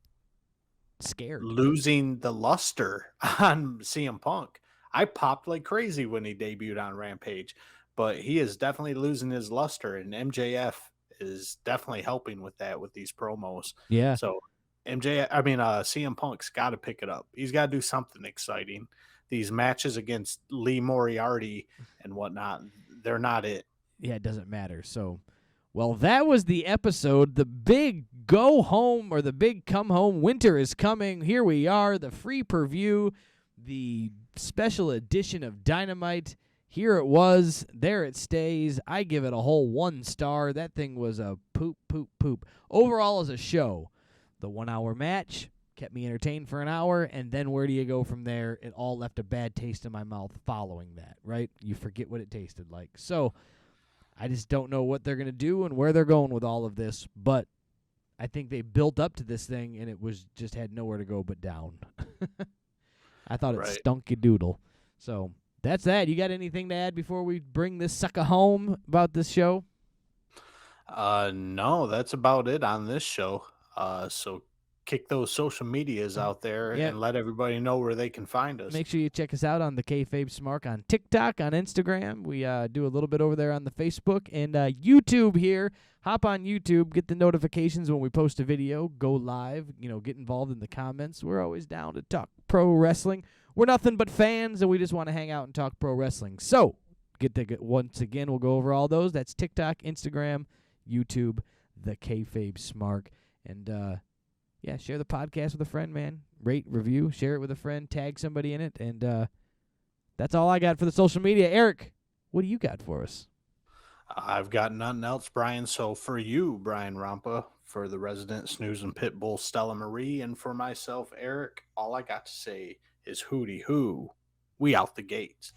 Scared. losing the luster on CM Punk. I popped like crazy when he debuted on Rampage, but he is definitely losing his luster, and MJF is definitely helping with that with these promos. Yeah. So CM Punk's got to pick it up. He's got to do something exciting. These matches against Lee Moriarty and whatnot, they're not it. Yeah, it doesn't matter. So, well, that was the episode. The big go home or the big come home. Winter is coming. Here we are. The free preview, the special edition of Dynamite. Here it was. There it stays. I give it a whole 1 star. That thing was a poop, poop, poop. Overall, as a show, the 1 hour match kept me entertained for an hour, and then where do you go from there? It all left a bad taste in my mouth following that, right? You forget what it tasted like. So I just don't know what they're going to do and where they're going with all of this, but I think they built up to this thing, and it was just had nowhere to go but down. I thought it stunk a doodle. So that's that. You got anything to add before we bring this sucker home about this show? No, that's about it on this show. So kick those social medias out there and let everybody know where they can find us. Make sure you check us out on the KayFabe Smark on TikTok, on Instagram. We do a little bit over there on the Facebook and YouTube here. Hop on YouTube, get the notifications when we post a video, go live, get involved in the comments. We're always down to talk pro wrestling. We're nothing but fans, and we just want to hang out and talk pro wrestling. So, once again, we'll go over all those. That's TikTok, Instagram, YouTube, the KayFabe Smark. And, share the podcast with a friend, man. Rate, review, share it with a friend, tag somebody in it. And that's all I got for the social media. Eric, what do you got for us? I've got nothing else, Brian. So for you, Brian Rampa, for the resident snooze and pitbull Stella Marie, and for myself, Eric, all I got to say is hooty hoo. We out the gates.